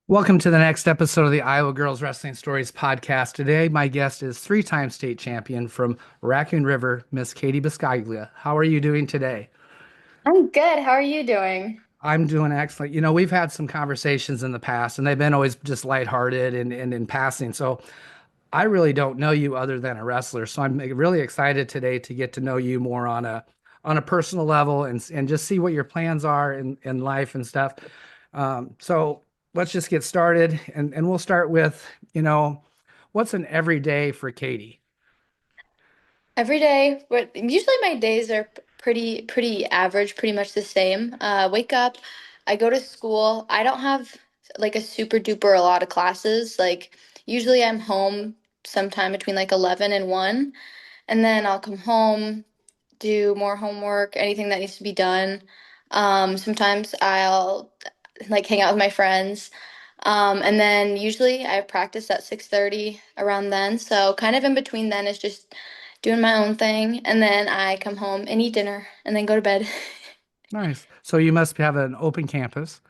Welcome to the next episode of the Iowa Girls Wrestling Stories podcast. Today, my guest is three-time state champion from Raccoon River, Miss Katie Biscoglia. How are you doing today? I'm good. How are you doing? I'm doing excellent. We've had some conversations in the past, and they've been always just lighthearted and in passing. So I really don't know you other than a wrestler. So I'm really excited today to get to know you more on a personal level and just see what your plans are in life and stuff. So let's just get started and we'll start with, you know, what's an everyday for Katie? Every day, but usually my days are pretty average, pretty much the same. Wake up, I go to school. I don't have like a super duper a lot of classes. Like usually I'm home sometime between like 11 and 1, and then I'll come home, do more homework, anything that needs to be done. Sometimes I'll like hang out with my friends. And then usually I practice at 6:30 around then. So kind of in between then is just doing my own thing. And then I come home and eat dinner and then go to bed. Nice. So you must have an open campus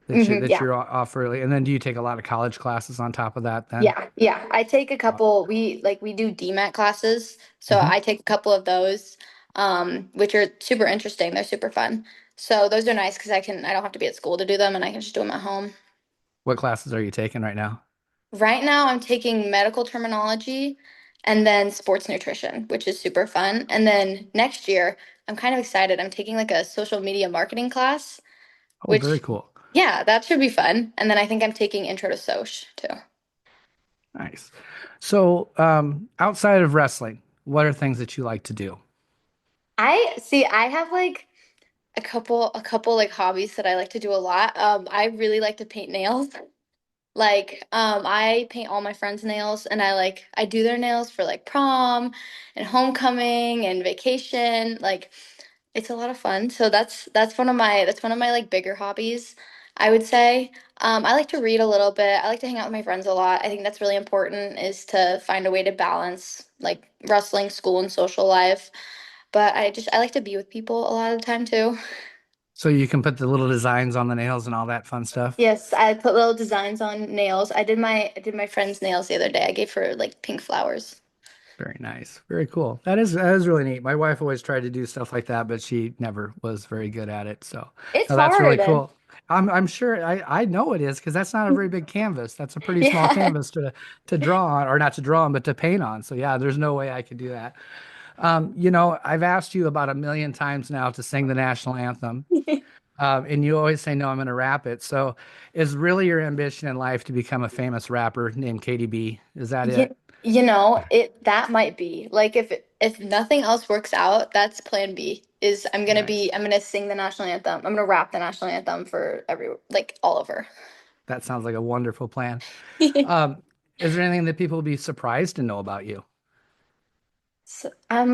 that Yeah. you're off early. And then do you take a lot of college classes on top of that then? Yeah. I take a couple, we do DMAT classes. So Mhm. I take a couple of those, which are super interesting. They're super fun. So those are nice because I don't have to be at school to do them and I can just do them at home. What classes are you taking right now? Right now, I'm taking medical terminology and then sports nutrition, which is super fun. And then next year, I'm kind of excited. I'm taking like a social media marketing class, Oh, very which, cool. yeah, that should be fun. And then I think I'm taking intro to Soc too. Nice. So, outside of wrestling, what are things that you like to do? I see, I have like a couple like hobbies that I like to do a lot. I really like to paint nails. Like, I paint all my friends' nails and I do their nails for like prom and homecoming and vacation. Like it's a lot of fun. So that's one of my like bigger hobbies, I would say. I like to read a little bit. I like to hang out with my friends a lot. I think that's really important is to find a way to balance like wrestling, school, and social life. But I like to be with people a lot of the time too. So you can put the little designs on the nails and all that fun stuff. Yes, I put little designs on nails. I did my friend's nails the other day. I gave her like pink flowers. Very nice. Very cool. That is really neat. My wife always tried to do stuff like that, but she never was very good at it. So, It's no, that's really hard. cool. I'm sure I know it is because that's not a very big canvas. That's a pretty small Yeah. canvas to draw on, or not to draw on, but to paint on. So yeah, there's no way I could do that. I've asked you about a million times now to sing the national anthem, and you always say no. I'm going to rap it. So, is really your ambition in life to become a famous rapper named Katie B? Is that it? You, you know, it that might be. Like if nothing else works out, that's plan B. Is Nice. I'm gonna sing the national anthem. I'm gonna rap the national anthem for every like all over. That sounds like a wonderful plan. Um, is there anything that people would be surprised to know about you? So, let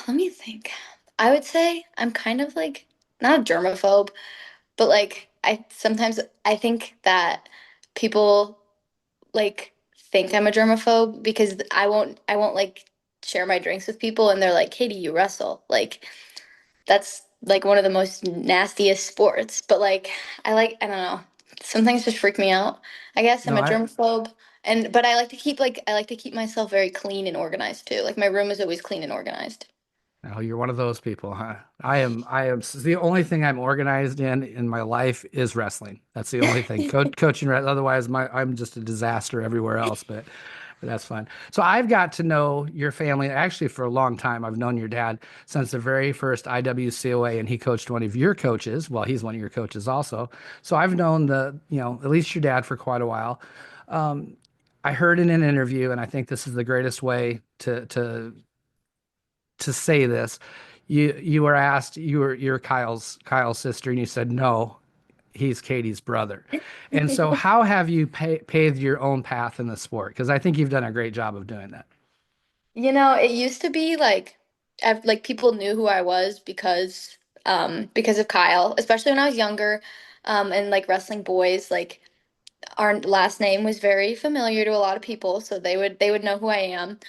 me think. I would say I'm kind of like not a germaphobe, but like I think that people like think I'm a germaphobe because I won't like share my drinks with people and they're like, Katie, you wrestle. Like that's like one of the most nastiest sports. But like I don't know. Some things just freak me out. I guess I'm No, a germaphobe. But I like to keep myself very clean and organized too. Like my room is always clean and organized. no, you're one of those people, huh? I am the only thing I'm organized in my life is wrestling. That's the only thing. Coaching, otherwise I'm just a disaster everywhere else, but that's fun. So I've got to know your family actually for a long time. I've known your dad since the very first IWCOA, and he coached one of your coaches. Well, he's one of your coaches also. So I've known at least your dad for quite a while. Um, I heard in an interview, and I think this is the greatest way to say this. You were asked, you're Kyle's sister, and you said no, he's Katie's brother. And so, how have you paved your own path in the sport? Because I think you've done a great job of doing that. You know, it used to be like like people knew who I was because of Kyle, especially when I was younger. And like wrestling boys, like our last name was very familiar to a lot of people, so they would know who I am.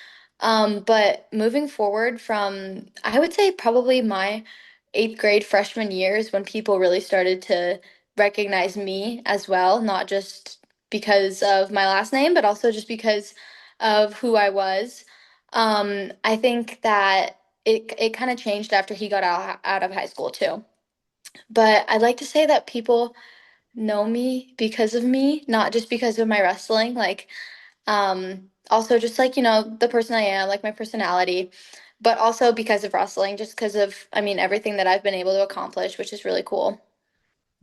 But moving forward from I would say probably my eighth grade freshman year is when people really started to recognize me as well, not just because of my last name, but also just because of who I was. I think that it kind of changed after he got out of high school too. But I'd like to say that people know me because of me, not just because of my wrestling. Like, also just like, the person I am, like my personality, but also because of wrestling, just because of, I mean, everything that I've been able to accomplish, which is really cool.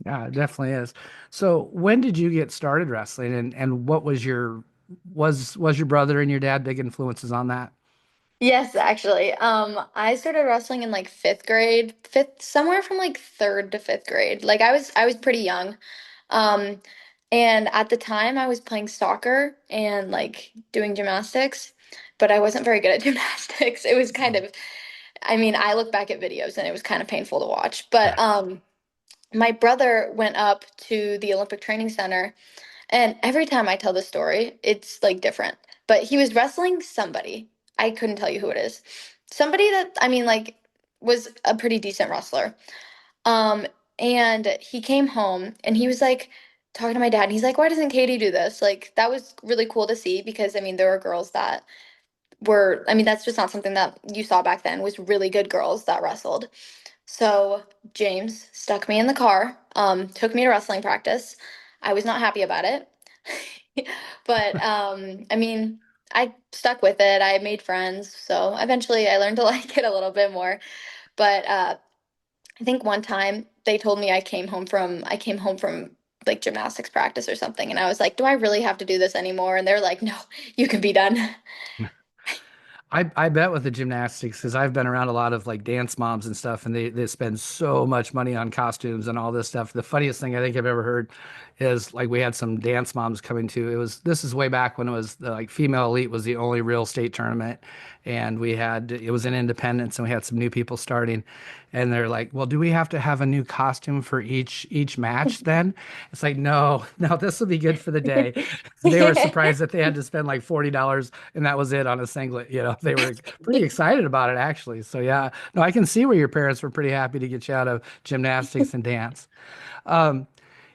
Yeah, it definitely is. So when did you get started wrestling and what was was your brother and your dad big influences on that? Yes, actually. I started wrestling in like fifth grade, somewhere from like third to fifth grade. Like I was pretty young. Um, and at the time I was playing soccer and like doing gymnastics, but I wasn't very good at gymnastics. It was kind of, I mean, I look back at videos and it was kind of painful to watch. But my brother went up to the Olympic Training Center, and every time I tell the story, it's like different. But he was wrestling somebody. I couldn't tell you who it is. Somebody that, I mean, like, was a pretty decent wrestler. Um, and he came home and he was like talking to my dad, and he's like, "Why doesn't Katie do this?" Like, that was really cool to see because I mean, there were girls that were, I mean, that's just not something that you saw back then, was really good girls that wrestled. So James stuck me in the car, took me to wrestling practice. I was not happy about it. But I mean, I stuck with it. I made friends, so eventually I learned to like it a little bit more. But I think one time they told me I came home from like gymnastics practice or something, and I was like, "Do I really have to do this anymore?" And they're like, "No, you can be done." I bet with the gymnastics because I've been around a lot of like dance moms and stuff, and they spend so much money on costumes and all this stuff. The funniest thing I think I've ever heard is like we had some dance moms coming to. This is way back when it was the like female elite was the only real state tournament, and it was in Independence, and we had some new people starting, and they're like, "Well, do we have to have a new costume for each match then?" It's like, no, no, this will be good for the day. They were surprised that they had to spend like $40 and that was it on a singlet. They were pretty excited about it actually. So yeah, no, I can see where your parents were pretty happy to get you out of gymnastics and dance. Um,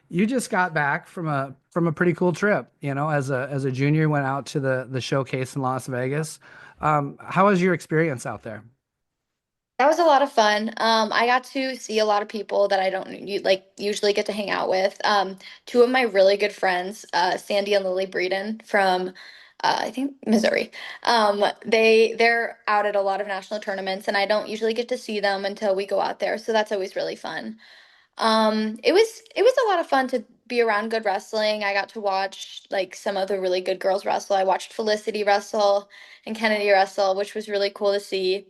you just got back from a pretty cool trip, as a junior, went out to the showcase in Las Vegas. How was your experience out there? That was a lot of fun. I got to see a lot of people that I don't like usually get to hang out with. Two of my really good friends, Sandy and Lily Breeden from I think Missouri. They're out at a lot of national tournaments, and I don't usually get to see them until we go out there. So that's always really fun. It was a lot of fun to be around good wrestling. I got to watch like some of the really good girls wrestle. I watched Felicity wrestle and Kennedy wrestle, which was really cool to see.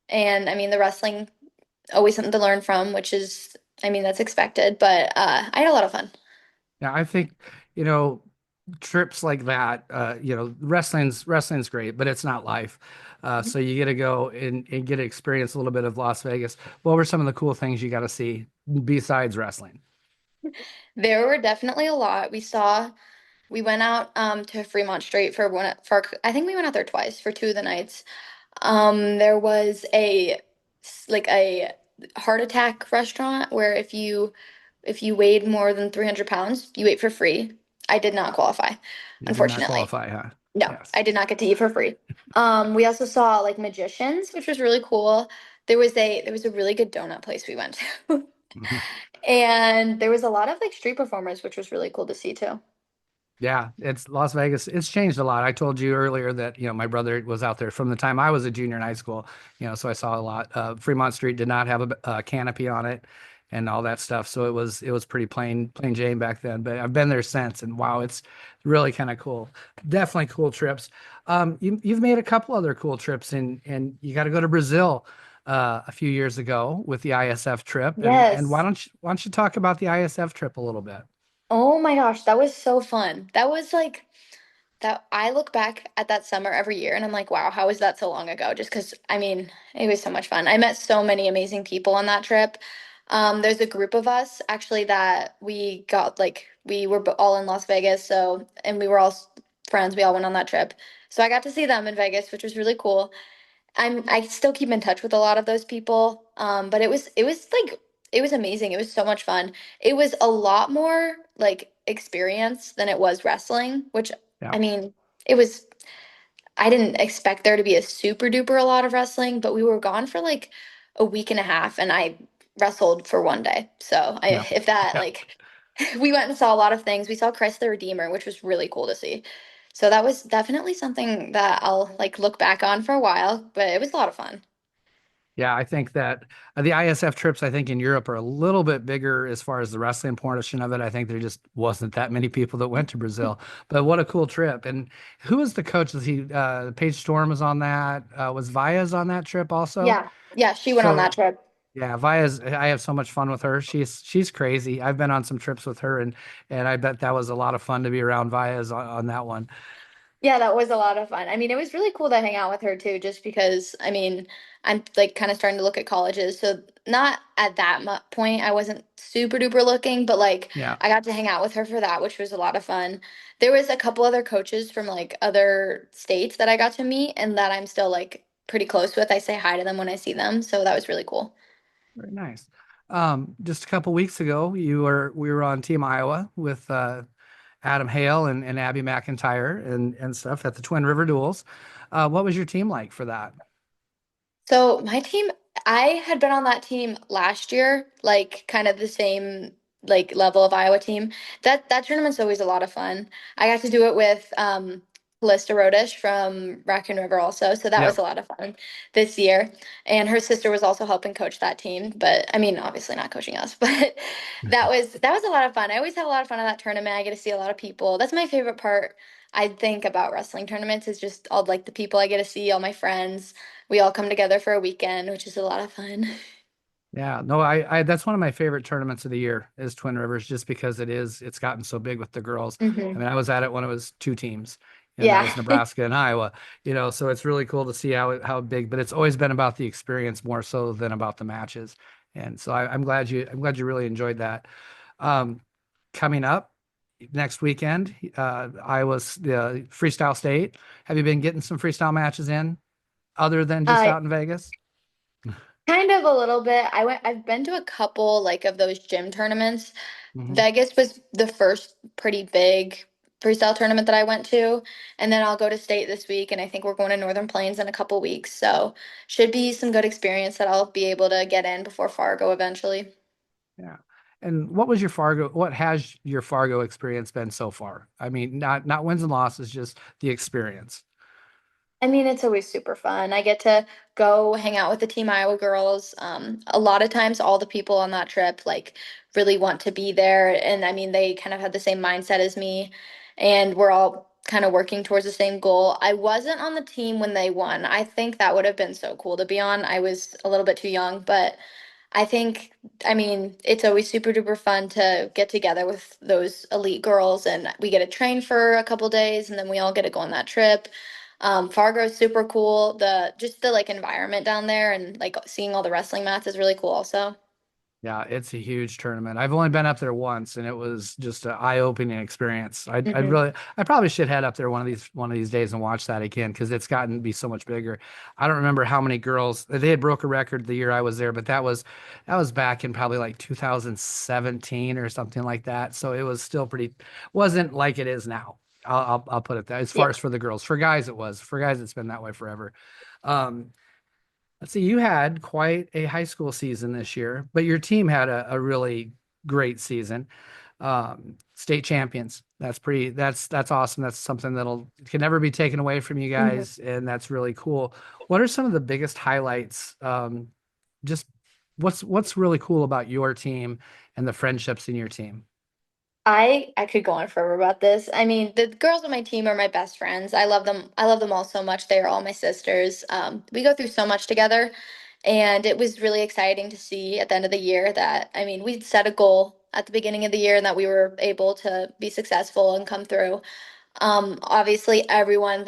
And I mean, the wrestling always something to learn from, which is, I mean, that's expected. But I had a lot of fun. Yeah, I think, you know, trips like that, wrestling's great, but it's not life. So you get to go and get to experience a little bit of Las Vegas. What were some of the cool things you got to see besides wrestling? There were definitely a lot. We went out to Fremont Street for I think we went out there twice for two of the nights. There was a heart attack restaurant where if you weighed more than 300 pounds, you ate for free. I did not qualify, You did not unfortunately. qualify, huh? No, Yes. I did not get to eat for free. We also saw like magicians, which was really cool. There was a really good donut place we went to. Mhm. And there was a lot of like street performers, which was really cool to see too. Yeah, it's Las Vegas. It's changed a lot. I told you earlier that, my brother was out there from the time I was a junior in high school, so I saw a lot. Fremont Street did not have a canopy on it and all that stuff. So it was pretty plain Jane back then, but I've been there since and wow, it's really kind of cool. Definitely cool trips. You've made a couple other cool trips and you got to go to Brazil a few years ago with the ISF trip. And why Yes. don't you talk about the ISF trip a little bit? Oh my gosh, that was so fun. That was like that I look back at that summer every year and I'm like, wow, how was that so long ago? Just because, I mean, it was so much fun. I met so many amazing people on that trip. There's a group of us actually that we got like we were all in Las Vegas, so and we were all friends. We all went on that trip, so I got to see them in Vegas, which was really cool. I still keep in touch with a lot of those people, but it was like it was amazing. It was so much fun. It was a lot more like experience than it was wrestling, which Yeah. I mean, it was I didn't expect there to be a super duper a lot of wrestling, but we were gone for like a week and a half and I wrestled for one day. So Yeah. if that Yeah. like we went and saw a lot of things. We saw Christ the Redeemer, which was really cool to see. So that was definitely something that I'll like look back on for a while, but it was a lot of fun. Yeah, I think that the ISF trips, I think in Europe are a little bit bigger as far as the wrestling portion of it. I think there just wasn't that many people that went to Brazil, but what a cool trip. And who was the coach? Was he, Paige Storm was on that? Was Vias on that trip also? Yeah. Yeah, she went on So that trip. yeah, Vias, I have so much fun with her. She's crazy. I've been on some trips with her and I bet that was a lot of fun to be around Vias on that one. Yeah, that was a lot of fun. I mean, it was really cool to hang out with her too, just because, I mean, I'm like kind of starting to look at colleges. So not at that mu point, I wasn't super duper looking, but like Yeah. I got to hang out with her for that, which was a lot of fun. There was a couple other coaches from like other states that I got to meet and that I'm still like pretty close with. I say hi to them when I see them, so that was really cool. Very nice. Just a couple weeks ago, we were on Team Iowa with Adam Hale and Abby McIntyre and stuff at the Twin River Duels. What was your team like for that? So my team, I had been on that team last year, like kind of the same like level of Iowa team. That tournament's always a lot of fun. I got to do it with Callista Rodish from Raccoon River also, so that was Yep. a lot of fun this year. And her sister was also helping coach that team, but I mean, obviously not coaching us, but that was a lot of fun. I always have a lot of fun at that tournament. I get to see a lot of people. That's my favorite part. I think about wrestling tournaments is just all like the people I get to see, all my friends. We all come together for a weekend, which is a lot of fun. Yeah, no, I that's one of my favorite tournaments of the year is Twin Rivers, just because it's gotten so big with the girls. I Hmm. mean, I was at it when it was two teams, and that Yeah. was Nebraska and Iowa, so it's really cool to see how big, but it's always been about the experience more so than about the matches. And so I'm glad you really enjoyed that. Um, Coming up next weekend, Iowa's the freestyle state. Have you been getting some freestyle matches in other than just Uh, out in Vegas? Kind of a little bit. I've been to a couple like of those gym tournaments. Hmm. Vegas was the first pretty big freestyle tournament that I went to. And then I'll go to state this week, and I think we're going to Northern Plains in a couple weeks. So should be some good experience that I'll be able to get in before Fargo eventually. Yeah. And what has your Fargo experience been so far? I mean, not wins and losses, just the experience. I mean, it's always super fun. I get to go hang out with the Team Iowa girls. A lot of times, all the people on that trip like really want to be there, and I mean, they kind of had the same mindset as me, and we're all kind of working towards the same goal. I wasn't on the team when they won. I think that would have been so cool to be on. I was a little bit too young, but I think, I mean, it's always super duper fun to get together with those elite girls, and we get to train for a couple days, and then we all get to go on that trip. Fargo is super cool. The just the like environment down there and like seeing all the wrestling mats is really cool also. Yeah, it's a huge tournament. I've only been up there once, and it was just an eye-opening experience. Hmm. I probably should head up there one of these days and watch that again because it's gotten to be so much bigger. I don't remember how many girls they had broke a record the year I was there, but that was back in probably like 2017 or something like that. So it was still pretty, wasn't like it is now. I'll put it that as far Yeah. as for the girls. For guys, it was. For guys, it's been that way forever. Um, Let's see, you had quite a high school season this year, but your team had a really great season. State champions. That's awesome. That's something that'll can never be taken away from you Hmm. guys, and that's really cool. What are some of the biggest highlights? Just what's really cool about your team and the friendships in your team? I could go on forever about this. I mean, the girls on my team are my best friends. I love them. I love them all so much. They are all my sisters. We go through so much together, and it was really exciting to see at the end of the year that, I mean, we'd set a goal at the beginning of the year and that we were able to be successful and come through. Obviously everyone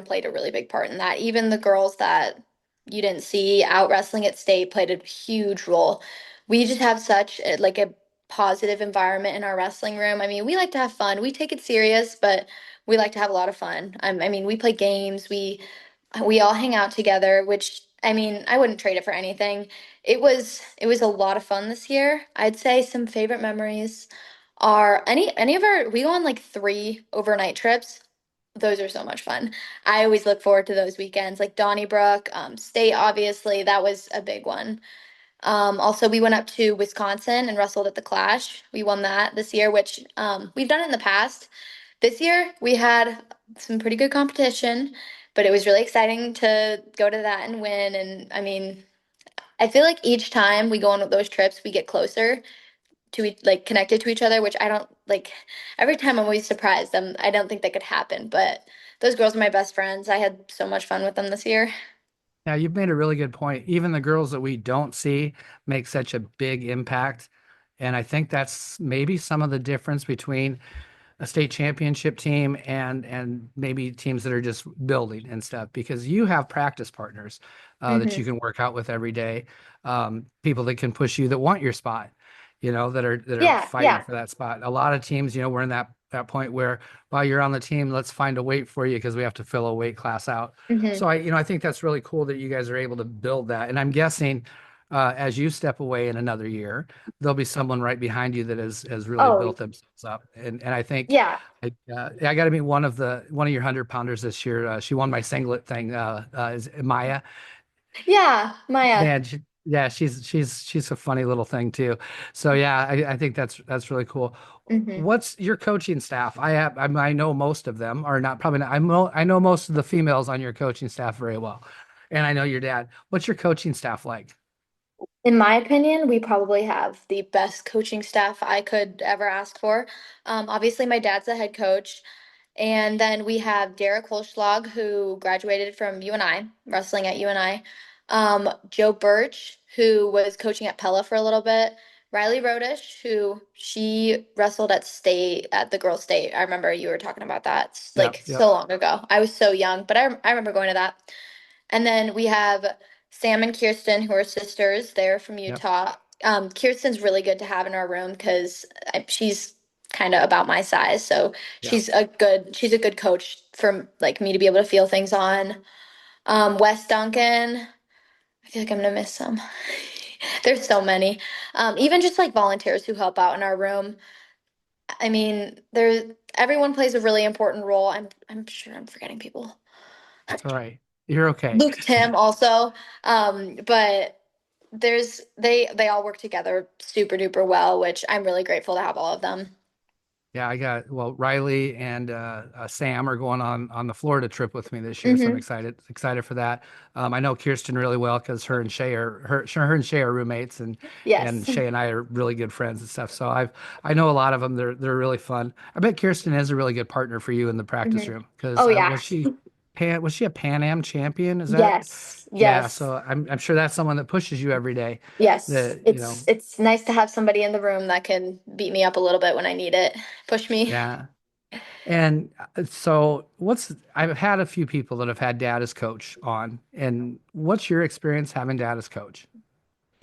played a really big part in that. Even the girls that you didn't see out wrestling at state played a huge role. We just have such like a positive environment in our wrestling room. I mean, we like to have fun. We take it serious, but we like to have a lot of fun. I mean, we play games. We all hang out together, which I mean, I wouldn't trade it for anything. It was a lot of fun this year. I'd say some favorite memories are any of our we go on like 3 overnight trips. Those are so much fun. I always look forward to those weekends, like Donnybrook, State, obviously, that was a big one. Also, we went up to Wisconsin and wrestled at the Clash. We won that this year, which we've done it in the past. This year, we had some pretty good competition, but it was really exciting to go to that and win. And I mean, I feel like each time we go on those trips, we get closer to like connected to each other, which I don't like. Every time I'm always surprised. I don't think that could happen, but those girls are my best friends. I had so much fun with them this year. Now, you've made a really good point. Even the girls that we don't see make such a big impact. And I think that's maybe some of the difference between a state championship team and maybe teams that are just building and stuff because you have practice partners that you Hmm. can work out with every day, people that can push you that want your spot, that are Yeah, fighting yeah. for that spot. A lot of teams, we're in that point where while you're on the team, let's find a weight for you because we have to fill a weight class out. Hmm. So I think that's really cool that you guys are able to build that. And I'm guessing as you step away in another year, there'll be someone right behind you that has really Oh, built themselves up. And I think yeah. I got to meet one of your 100 pounders this year. She won my singlet thing. Is Maya? Yeah, Maya. Man, yeah, she's a funny little thing too. So yeah, I think that's really cool. Hmm. What's your coaching staff? I know most of them are not probably not. I know most of the females on your coaching staff very well, and I know your dad. What's your coaching staff like? In my opinion, we probably have the best coaching staff I could ever ask for. Obviously, my dad's the head coach. And then we have Derek Holschlag, who graduated from UNI, wrestling at UNI. Joe Birch, who was coaching at Pella for a little bit. Riley Rodish, who she wrestled at state, at the girls' state. I remember you were talking about that Yep, like yep, so long ago. I was so young, but I remember going to that. And then we have Sam and Kirsten, who are sisters. They're from yep, Utah. Kirsten's really good to have in our room because she's kind of about my size, so yeah. she's a good coach for like me to be able to feel things on. Wes Duncan, I feel like I'm gonna miss some. There's so many. Even just like volunteers who help out in our room. I mean, everyone plays a really important role. I'm sure I'm forgetting people. It's all right. You're okay. Luke Tim also. But they all work together super duper well, which I'm really grateful to have all of them. Yeah, Riley and Sam are going on the Florida trip with me this year, so I'm Hmm. excited for that. I know Kirsten really well because her and Shay are roommates, and Yes. Shay and I are really good friends and stuff. So I know a lot of them. They're really fun. I bet Kirsten is a really good partner for you in the practice Hmm. room because Oh yeah. was she a Pan Am champion? Is that Yes. yeah? Yes. So I'm sure that's someone that pushes you every day. Yes. That It's nice to have somebody in the room that can beat me up a little bit when I need it. Push me. yeah. And so, I've had a few people that have had dad as coach on, and what's your experience having dad as coach?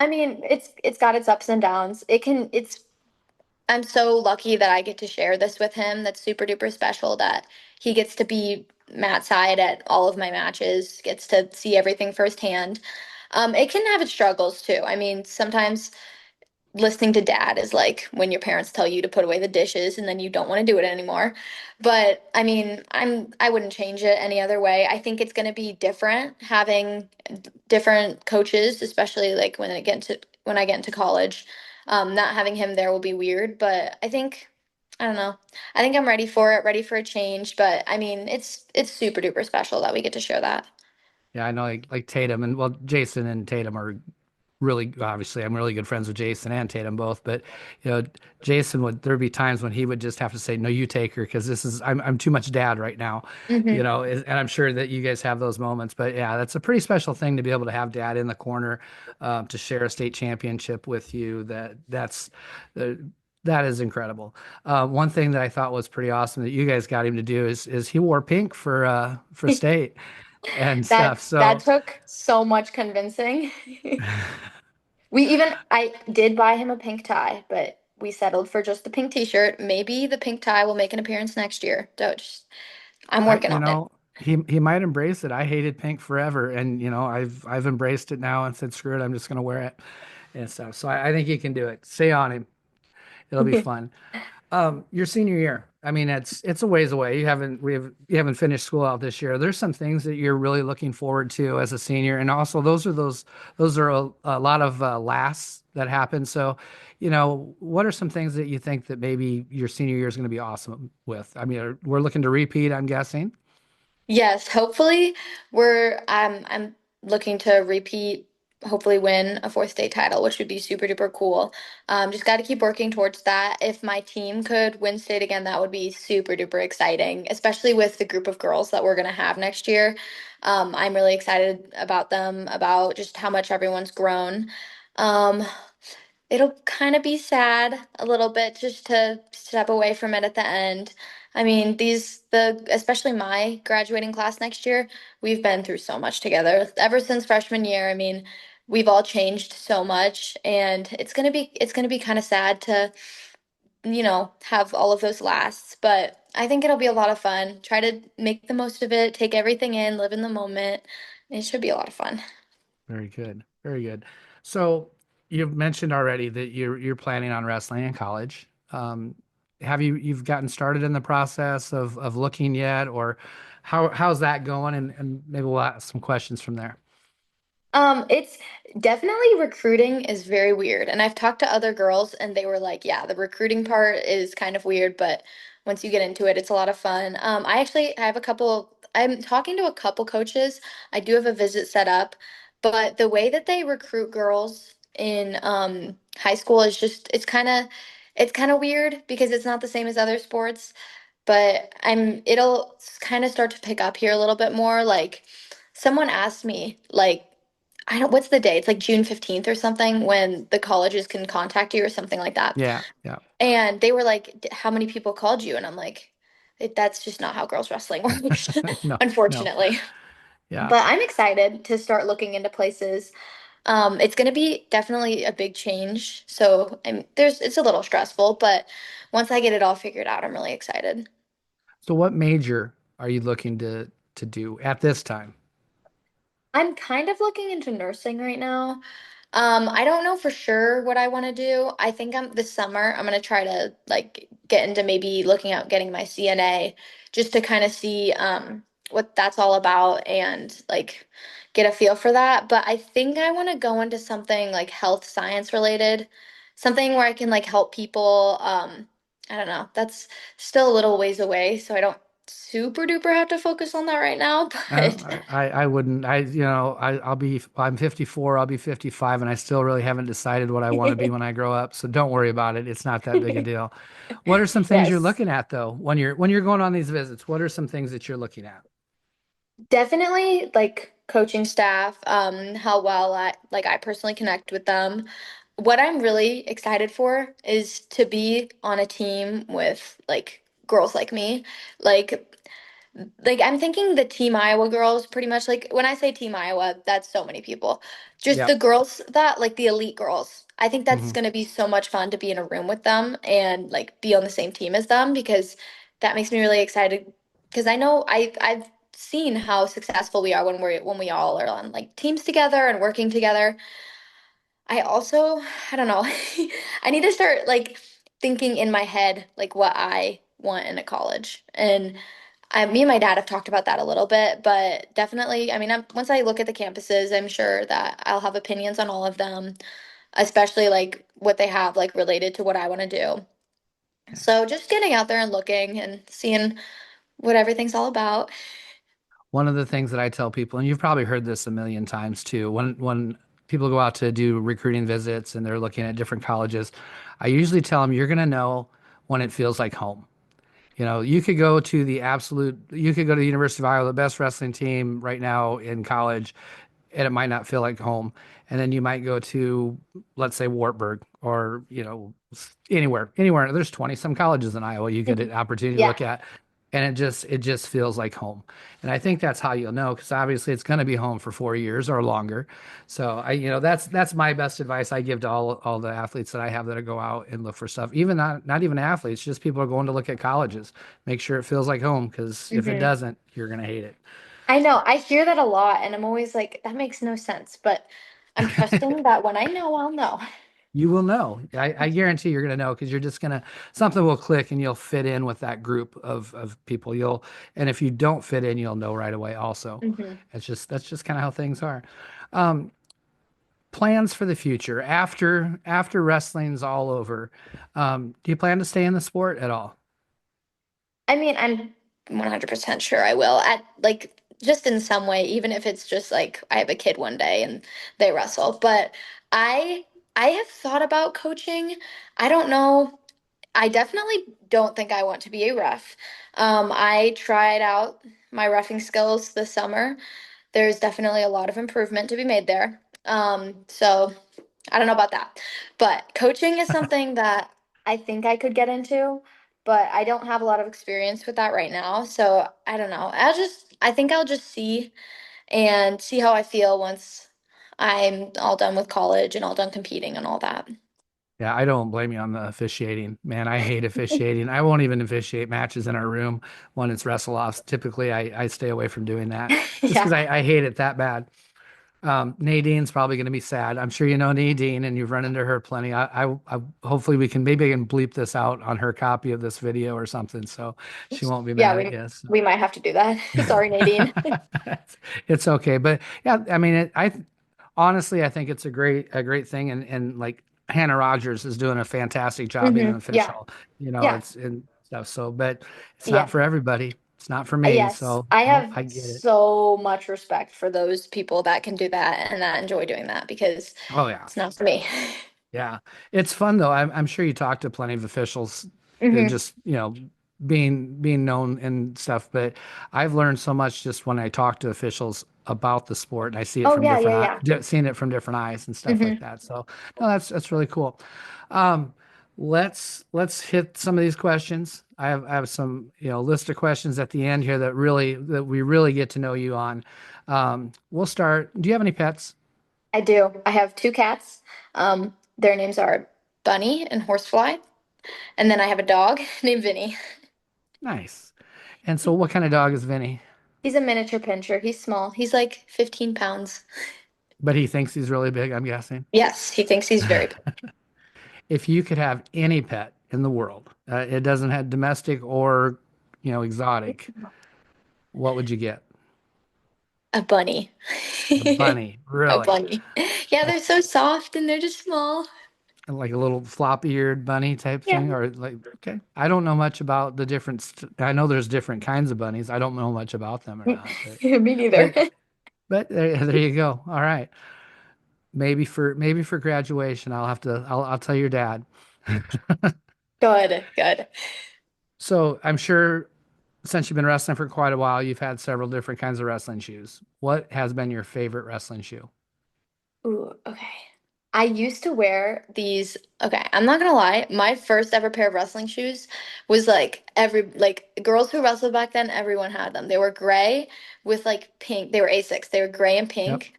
I mean, it's got its ups and downs. It's I'm so lucky that I get to share this with him. That's super duper special that he gets to be mat side at all of my matches, gets to see everything firsthand. It can have its struggles too. I mean, sometimes listening to dad is like when your parents tell you to put away the dishes and then you don't want to do it anymore. But I mean, I wouldn't change it any other way. I think it's going to be different having different coaches, especially like when I get into college. Not having him there will be weird, but I don't know. I think I'm ready for it, ready for a change, but I mean, it's super duper special that we get to share that. Yeah, I know like Tatum and Jason and Tatum are really obviously I'm really good friends with Jason and Tatum both, but you know Jason would there'd be times when he would just have to say no, you take her because I'm too much dad right now, Hmm. and I'm sure that you guys have those moments. But yeah, that's a pretty special thing to be able to have dad in the corner to share a state championship with you. Uh, that is incredible. One thing that I thought was pretty awesome that you guys got him to do is he wore pink for state and That stuff. that So took so much convincing. I did buy him a pink tie, but we settled for just the pink t-shirt. Maybe the pink tie will make an appearance next year. I'm I, working you on it. know, he might embrace it. I hated pink forever, and I've embraced it now and said, screw it, I'm just gonna wear it and stuff. So I think he can do it. Stay on him. It'll be fun. Your senior year. I mean, it's a ways away. You haven't finished school out this year. There's some things that you're really looking forward to as a senior, and also those are a lot of lasts that happen. So, what are some things that you think that maybe your senior year is going to be awesome with? I mean, we're looking to repeat, I'm guessing. Yes, hopefully I'm looking to repeat, hopefully win a fourth state title, which would be super duper cool. Just got to keep working towards that. If my team could win state again, that would be super duper exciting, especially with the group of girls that we're gonna have next year. I'm really excited about them, about just how much everyone's grown. Um, It'll kind of be sad a little bit just to step away from it at the end. I mean, especially my graduating class next year, we've been through so much together ever since freshman year. I mean, we've all changed so much, and it's gonna be kind of sad to, have all of those lasts, but I think it'll be a lot of fun. Try to make the most of it, take everything in, live in the moment. It should be a lot of fun. Very good. Very good. So you've mentioned already that you're planning on wrestling in college. Have you've gotten started in the process of looking yet, or how's that going? And maybe we'll ask some questions from there. It's definitely recruiting is very weird. And I've talked to other girls and they were like, yeah, the recruiting part is kind of weird, but once you get into it, it's a lot of fun. I'm talking to a couple coaches. I do have a visit set up, but the way that they recruit girls in high school is just it's kind of weird because it's not the same as other sports, but it'll kind of start to pick up here a little bit more. Like someone asked me, like, I don't, what's the day? It's like June 15th or something when the colleges can contact you or something like that. Yeah, yeah. And they were like, How many people called you?" And I'm like, That's just not how girls wrestling works, No, no. unfortunately. Yeah. But I'm excited to start looking into places. It's going to be definitely a big change. So it's a little stressful, but once I get it all figured out, I'm really excited. So what major are you looking to do at this time? I'm kind of looking into nursing right now. I don't know for sure what I want to do. I think this summer I'm gonna try to like get into maybe looking at getting my CNA just to kind of see what that's all about and like get a feel for that. But I think I want to go into something like health science related, something where I can like help people. I don't know. That's still a little ways away, so I don't super duper have to focus on that right now, but I wouldn't. I'm 54, I'll be 55, and I still really haven't decided what I want to be when I grow up. So don't worry about it. It's not that big a deal. What are some things you're yes. looking at though when you're going on these visits? What are some things that you're looking at? Definitely like coaching staff, how well I personally connect with them. What I'm really excited for is to be on a team with like girls like me. Like I'm thinking the Team Iowa girls pretty much like when I say Team Iowa, that's so many people. Just the Yep. girls that like the elite girls. I think that's Hmm. going to be so much fun to be in a room with them and like be on the same team as them because that makes me really excited because I know I've seen how successful we are when we all are on like teams together and working together. I also, I don't know. I need to start like thinking in my head like what I want in a college. And me and my dad have talked about that a little bit, but definitely, I mean, once I look at the campuses, I'm sure that I'll have opinions on all of them, especially like what they have like related to what I want to do. So just getting out there and looking and seeing what everything's all about. One of the things that I tell people, and you've probably heard this a million times too, when people go out to do recruiting visits and they're looking at different colleges, I usually tell them you're going to know when it feels like home. You could go to the University of Iowa, the best wrestling team right now in college, and it might not feel like home. And then you might go to, let's say, Wartburg or, anywhere. There's 20 some colleges in Iowa you get an opportunity to Yeah. look at. and it just feels like home. And I think that's how you'll know, because obviously it's going to be home for 4 years or longer. So that's my best advice I give to all the athletes that I have that go out and look for stuff. Even not even athletes, just people are going to look at colleges. Make sure it feels like home, because if it Hmm. doesn't, you're going to hate it. I know. I hear that a lot, and I'm always like, that makes no sense. But I'm trusting that when I know, I'll know. You will know. I guarantee you're going to know, because you're just going to, something will click and you'll fit in with that group of people. And if you don't fit in, you'll know right away also. Hmm. That's just kind of how things are. Um, Plans for the future after wrestling's all over. Do you plan to stay in the sport at all? I mean, I'm 100% sure I will at like just in some way, even if it's just like I have a kid one day and they wrestle. But I I have thought about coaching. I don't know. I definitely don't think I want to be a ref. I tried out my refing skills this summer. There's definitely a lot of improvement to be made there. So I don't know about that. But coaching is something that I think I could get into, but I don't have a lot of experience with that right now. So I don't know. I think I'll just see and see how I feel once I'm all done with college and all done competing and all that. Yeah, I don't blame you on the officiating. Man, I hate officiating. I won't even officiate matches in our room when it's wrestle offs. Typically, I stay away from doing that just because Yeah. I hate it that bad. Nadine's probably going to be sad. I'm sure you know Nadine, and you've run into her plenty. Hopefully maybe I can bleep this out on her copy of this video or something, so she won't be Yeah, mad at you. So. we might have to do that. Sorry, Nadine. It's okay, but yeah, I mean, honestly, I think it's a great thing, and like Hannah Rogers is doing a fantastic job being an Yeah. official. Yeah. It's and stuff. So, but it's not Yeah. for everybody. It's not for me. Yes, So, I no, have I get it. so much respect for those people that can do that and that enjoy doing that because Oh yeah. it's not for me. Yeah, it's fun though. I'm sure you talk to plenty of officials, Hmm. just being known and stuff. But I've learned so much just when I talk to officials about the sport, and I see it Oh from yeah, yeah, yeah. seeing it from different eyes and stuff like Hmm. that. So no, that's really cool. Um, let's hit some of these questions. I have some list of questions at the end here that we really get to know you on. We'll start. Do you have any pets? I do. I have two cats. Their names are Bunny and Horsefly, and then I have a dog named Vinny. Nice. And so, what kind of dog is Vinny? He's a miniature pinscher. He's small. He's like 15 pounds. But he thinks he's really big, I'm guessing. Yes, he thinks he's very big. If you could have any pet in the world, it doesn't have domestic or, exotic, what would you get? A bunny. A bunny, A really? bunny. Yeah, Like they're so soft and they're just small. like a little floppy-eared bunny type Yeah. thing, or like, okay. I don't know much about the different. I know there's different kinds of bunnies. I don't know much about them or not, Me neither. but there you go. All right. Maybe for graduation, I'll tell your dad. Good, good. So I'm sure since you've been wrestling for quite a while, you've had several different kinds of wrestling shoes. What has been your favorite wrestling shoe? Ooh, okay. I used to wear these. Okay, I'm not gonna lie. My first ever pair of wrestling shoes was like girls who wrestled back then, everyone had them. They were gray with like pink. They were Asics. They were gray and Yep. pink.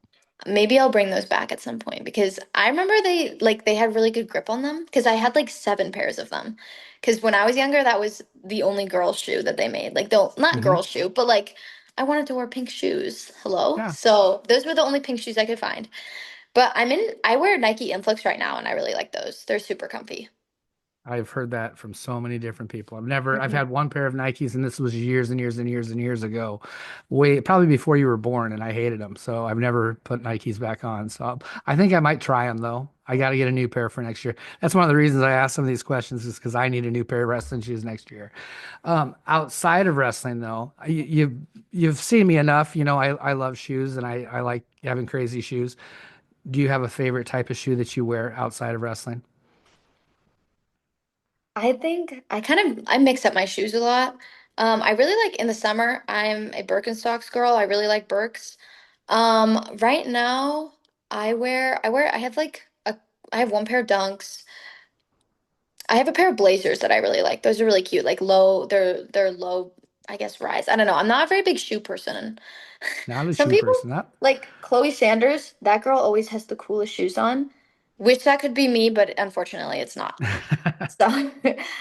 Maybe I'll bring those back at some point because I remember they had really good grip on them because I had like 7 pairs of them. Because when I was younger, that was the only girl shoe that they made. Like, don't not Hmm. girl shoe, but like I wanted to wear pink shoes. Hello. Yeah. So those were the only pink shoes I could find. But I wear Nike Influx right now and I really like those. They're super comfy. I've heard that from so many different people. I've Hmm. had one pair of Nikes, and this was years and years and years and years ago, way probably before you were born, and I hated them. So I've never put Nikes back on. So I think I might try them though. I got to get a new pair for next year. That's one of the reasons I asked some of these questions, is because I need a new pair of wrestling shoes next year. Outside of wrestling though, you've seen me enough. I love shoes, and I like having crazy shoes. Do you have a favorite type of shoe that you wear outside of wrestling? I think I mix up my shoes a lot. I really like in the summer, I'm a Birkenstocks girl. I really like Birks. Right now I have I have one pair of Dunks. I have a pair of blazers that I really like. Those are really cute. Like they're low. I guess rise. I don't know. I'm not a very big shoe person. Not a Some shoe people person. That like Chloe Sanders, that girl always has the coolest shoes on. Wish that could be me, but unfortunately it's not. So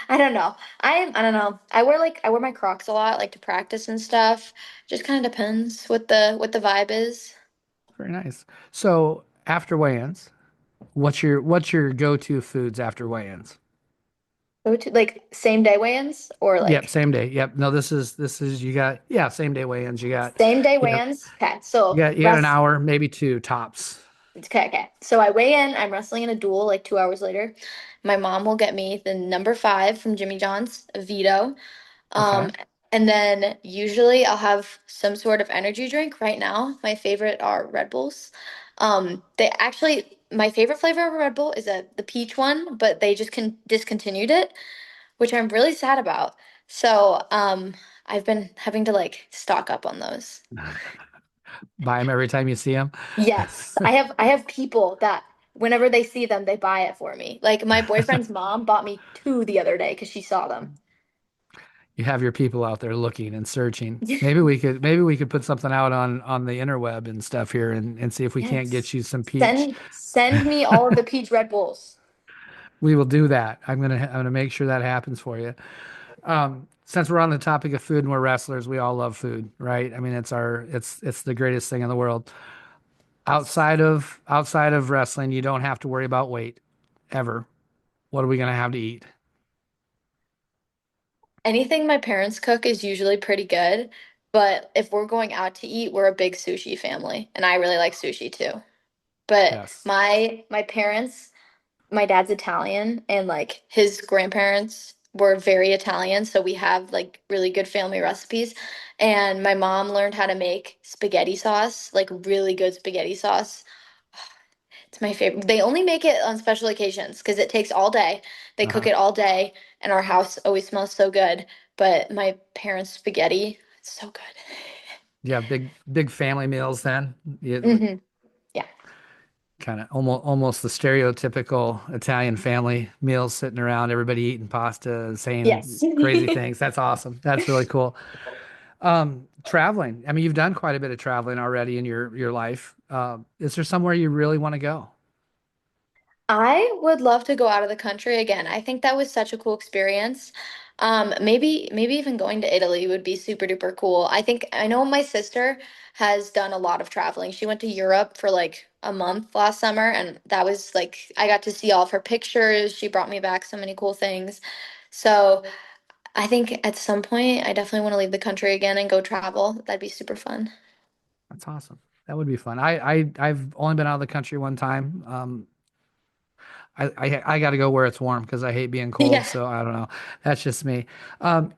I don't know. I don't know. I wear my Crocs a lot, like to practice and stuff. Just kind of depends what the vibe is. very nice. So after weigh-ins, what's your go-to foods after weigh-ins? Go to like same day weigh-ins or Yep, like same day. Yep. No, this is you got yeah, same day weigh-ins. same day You got weigh-ins. Okay, you got an hour, maybe two tops. okay. So I weigh in. I'm wrestling in a duel like 2 hours later. My mom will get me the number five from Jimmy John's, a Vito. Okay. Um, and then usually I'll have some sort of energy drink. Right now, my favorite are Red Bulls. They actually, my favorite flavor of a Red Bull is the peach one, but they just discontinued it, which I'm really sad about. So, I've been having to like stock up on those. Buy them every time you see them. Yes, I have people that whenever they see them, they buy it for me. Like my boyfriend's mom bought me two the other day because she saw them. You have your people out there looking and searching. Maybe we could put something out on the interweb and stuff here and see if we can't get Yes. you some peach. Send me all of the peach Red Bulls. We will do that. I'm gonna make sure that happens for you. Since we're on the topic of food and we're wrestlers, we all love food, right? I mean, it's the greatest thing in the world. Yes. Outside of wrestling, you don't have to worry about weight ever. What are we gonna have to eat? Anything my parents cook is usually pretty good, but if we're going out to eat, we're a big sushi family, and I really like sushi too. But Yes. my parents, my dad's Italian, and like his grandparents were very Italian, so we have like really good family recipes. And my mom learned how to make spaghetti sauce, like really good spaghetti sauce. It's my favorite. They only make it on special occasions because it takes all day. They cook Uh-huh. it all day, and our house always smells so good. But my parents' spaghetti, it's so good. Yeah, big family meals then. You Hmm. Yeah. kind of almost the stereotypical Italian family meals sitting around, everybody eating pasta, saying Yes. crazy things. That's awesome. That's really cool. Traveling. I mean, you've done quite a bit of traveling already in your life. Is there somewhere you really want to go? I would love to go out of the country again. I think that was such a cool experience. Maybe even going to Italy would be super duper cool. I know my sister has done a lot of traveling. She went to Europe for like a month last summer, and that was like I got to see all of her pictures. She brought me back so many cool things. So I think at some point I definitely want to leave the country again and go travel. That'd be super fun. That's awesome. That would be fun. I've only been out of the country one time. I got to go where it's warm because I hate being cold. Yeah. So I don't know. That's just me. Um,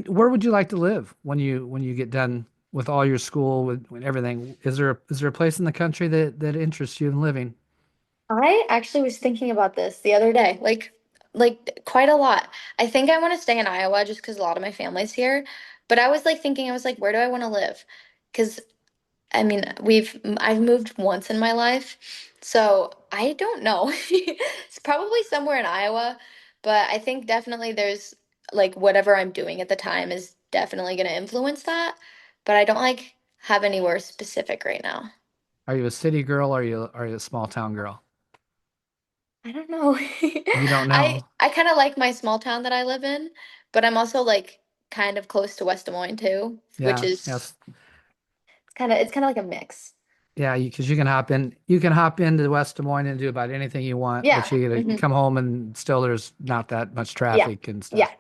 where would you like to live when you get done with all your school with everything? Is there a place in the country that interests you in living? I actually was thinking about this the other day, like quite a lot. I think I want to stay in Iowa just because a lot of my family's here. But I was like thinking, I was like, where do I want to live? Because I mean, I've moved once in my life, so I don't know. It's probably somewhere in Iowa, but I think definitely there's like whatever I'm doing at the time is definitely going to influence that. But I don't like have anywhere specific right now. Are you a city girl? Or are you a small town girl? I don't know. You don't know. I kind of like my small town that I live in, but I'm also like kind of close to West Des Moines too, which Yeah. is Yes. it's kind of like a mix. Yeah, because you can hop into West Des Moines and do about anything you want, but Yeah. you gotta Hmm. come home and still there's not that much Yeah. traffic and Yeah. stuff.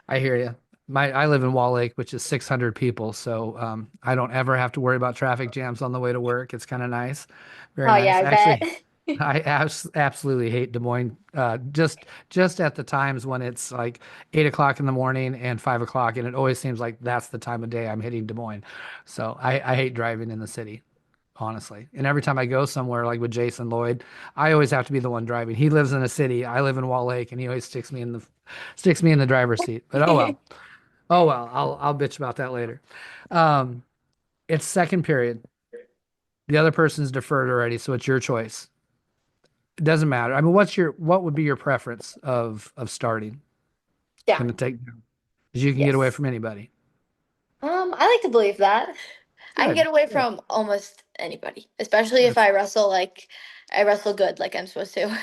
I hear you. I live in Wall Lake, which is 600 people, so I don't ever have to worry about traffic jams on the way to work. It's kind of nice, very Oh yeah, nice. I bet. Actually, I absolutely hate Des Moines. Just at the times when it's like 8 o'clock in the morning and 5 o'clock, and it always seems like that's the time of day I'm hitting Des Moines. So I hate driving in the city, honestly. And every time I go somewhere like with Jason Lloyd, I always have to be the one driving. He lives in a city, I live in Wall Lake, and he always sticks me in the driver's seat. But oh well. Oh well, I'll bitch about that later. Um, it's second period. The other person's deferred already, so it's your choice. It doesn't matter. I mean, what would be your preference of starting? Yeah. Gonna take. because you can get away Yes. from anybody. I like to believe that. I can Good, get away good. from almost anybody, especially if That's I wrestle like I wrestle good like I'm supposed to.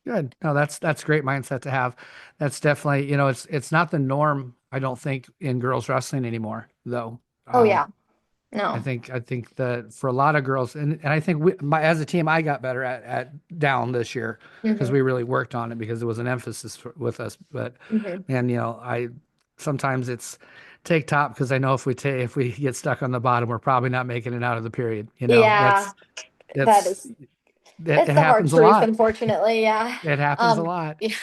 good. No, that's a great mindset to have. That's definitely, it's not the norm, I don't think, in girls wrestling anymore, though. Oh yeah. No. I think that for a lot of girls, and I think as a team, I got better at down this year because Hmm. we really worked on it because there was an emphasis with us. But Hmm. man, I sometimes it's take top because I know if we get stuck on the bottom, we're probably not making it out of the period. Yeah, that That's is it that's the hard happens a truth, lot. unfortunately. Yeah. It happens a Um, lot. yeah.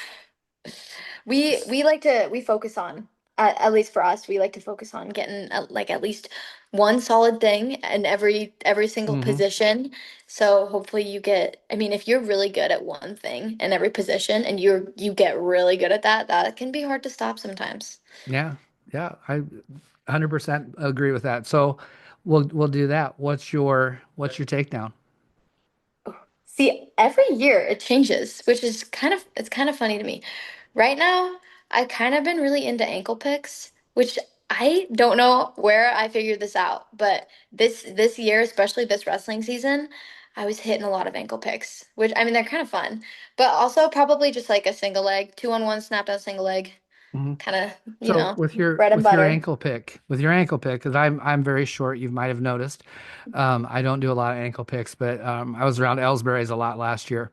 We like to we focus on at least for us, we like to focus on getting like at least one solid thing in every single Hmm. position. So hopefully you get, I mean, if you're really good at one thing in every position and you get really good at that, that can be hard to stop sometimes. Yeah, yeah, I 100% agree with that. So we'll do that. What's your takedown? See, every year it changes, which is it's kind of funny to me. Right now, I've kind of been really into ankle picks, which I don't know where I figured this out, but this year, especially this wrestling season, I was hitting a lot of ankle picks, which I mean they're kind of fun, but also probably just like a single leg, 2-on-1 snap down single leg, kind of, So bread and butter. with your ankle pick, because I'm very short, you might have noticed. I don't do a lot of ankle picks, but I was around Ellsbury's a lot last year.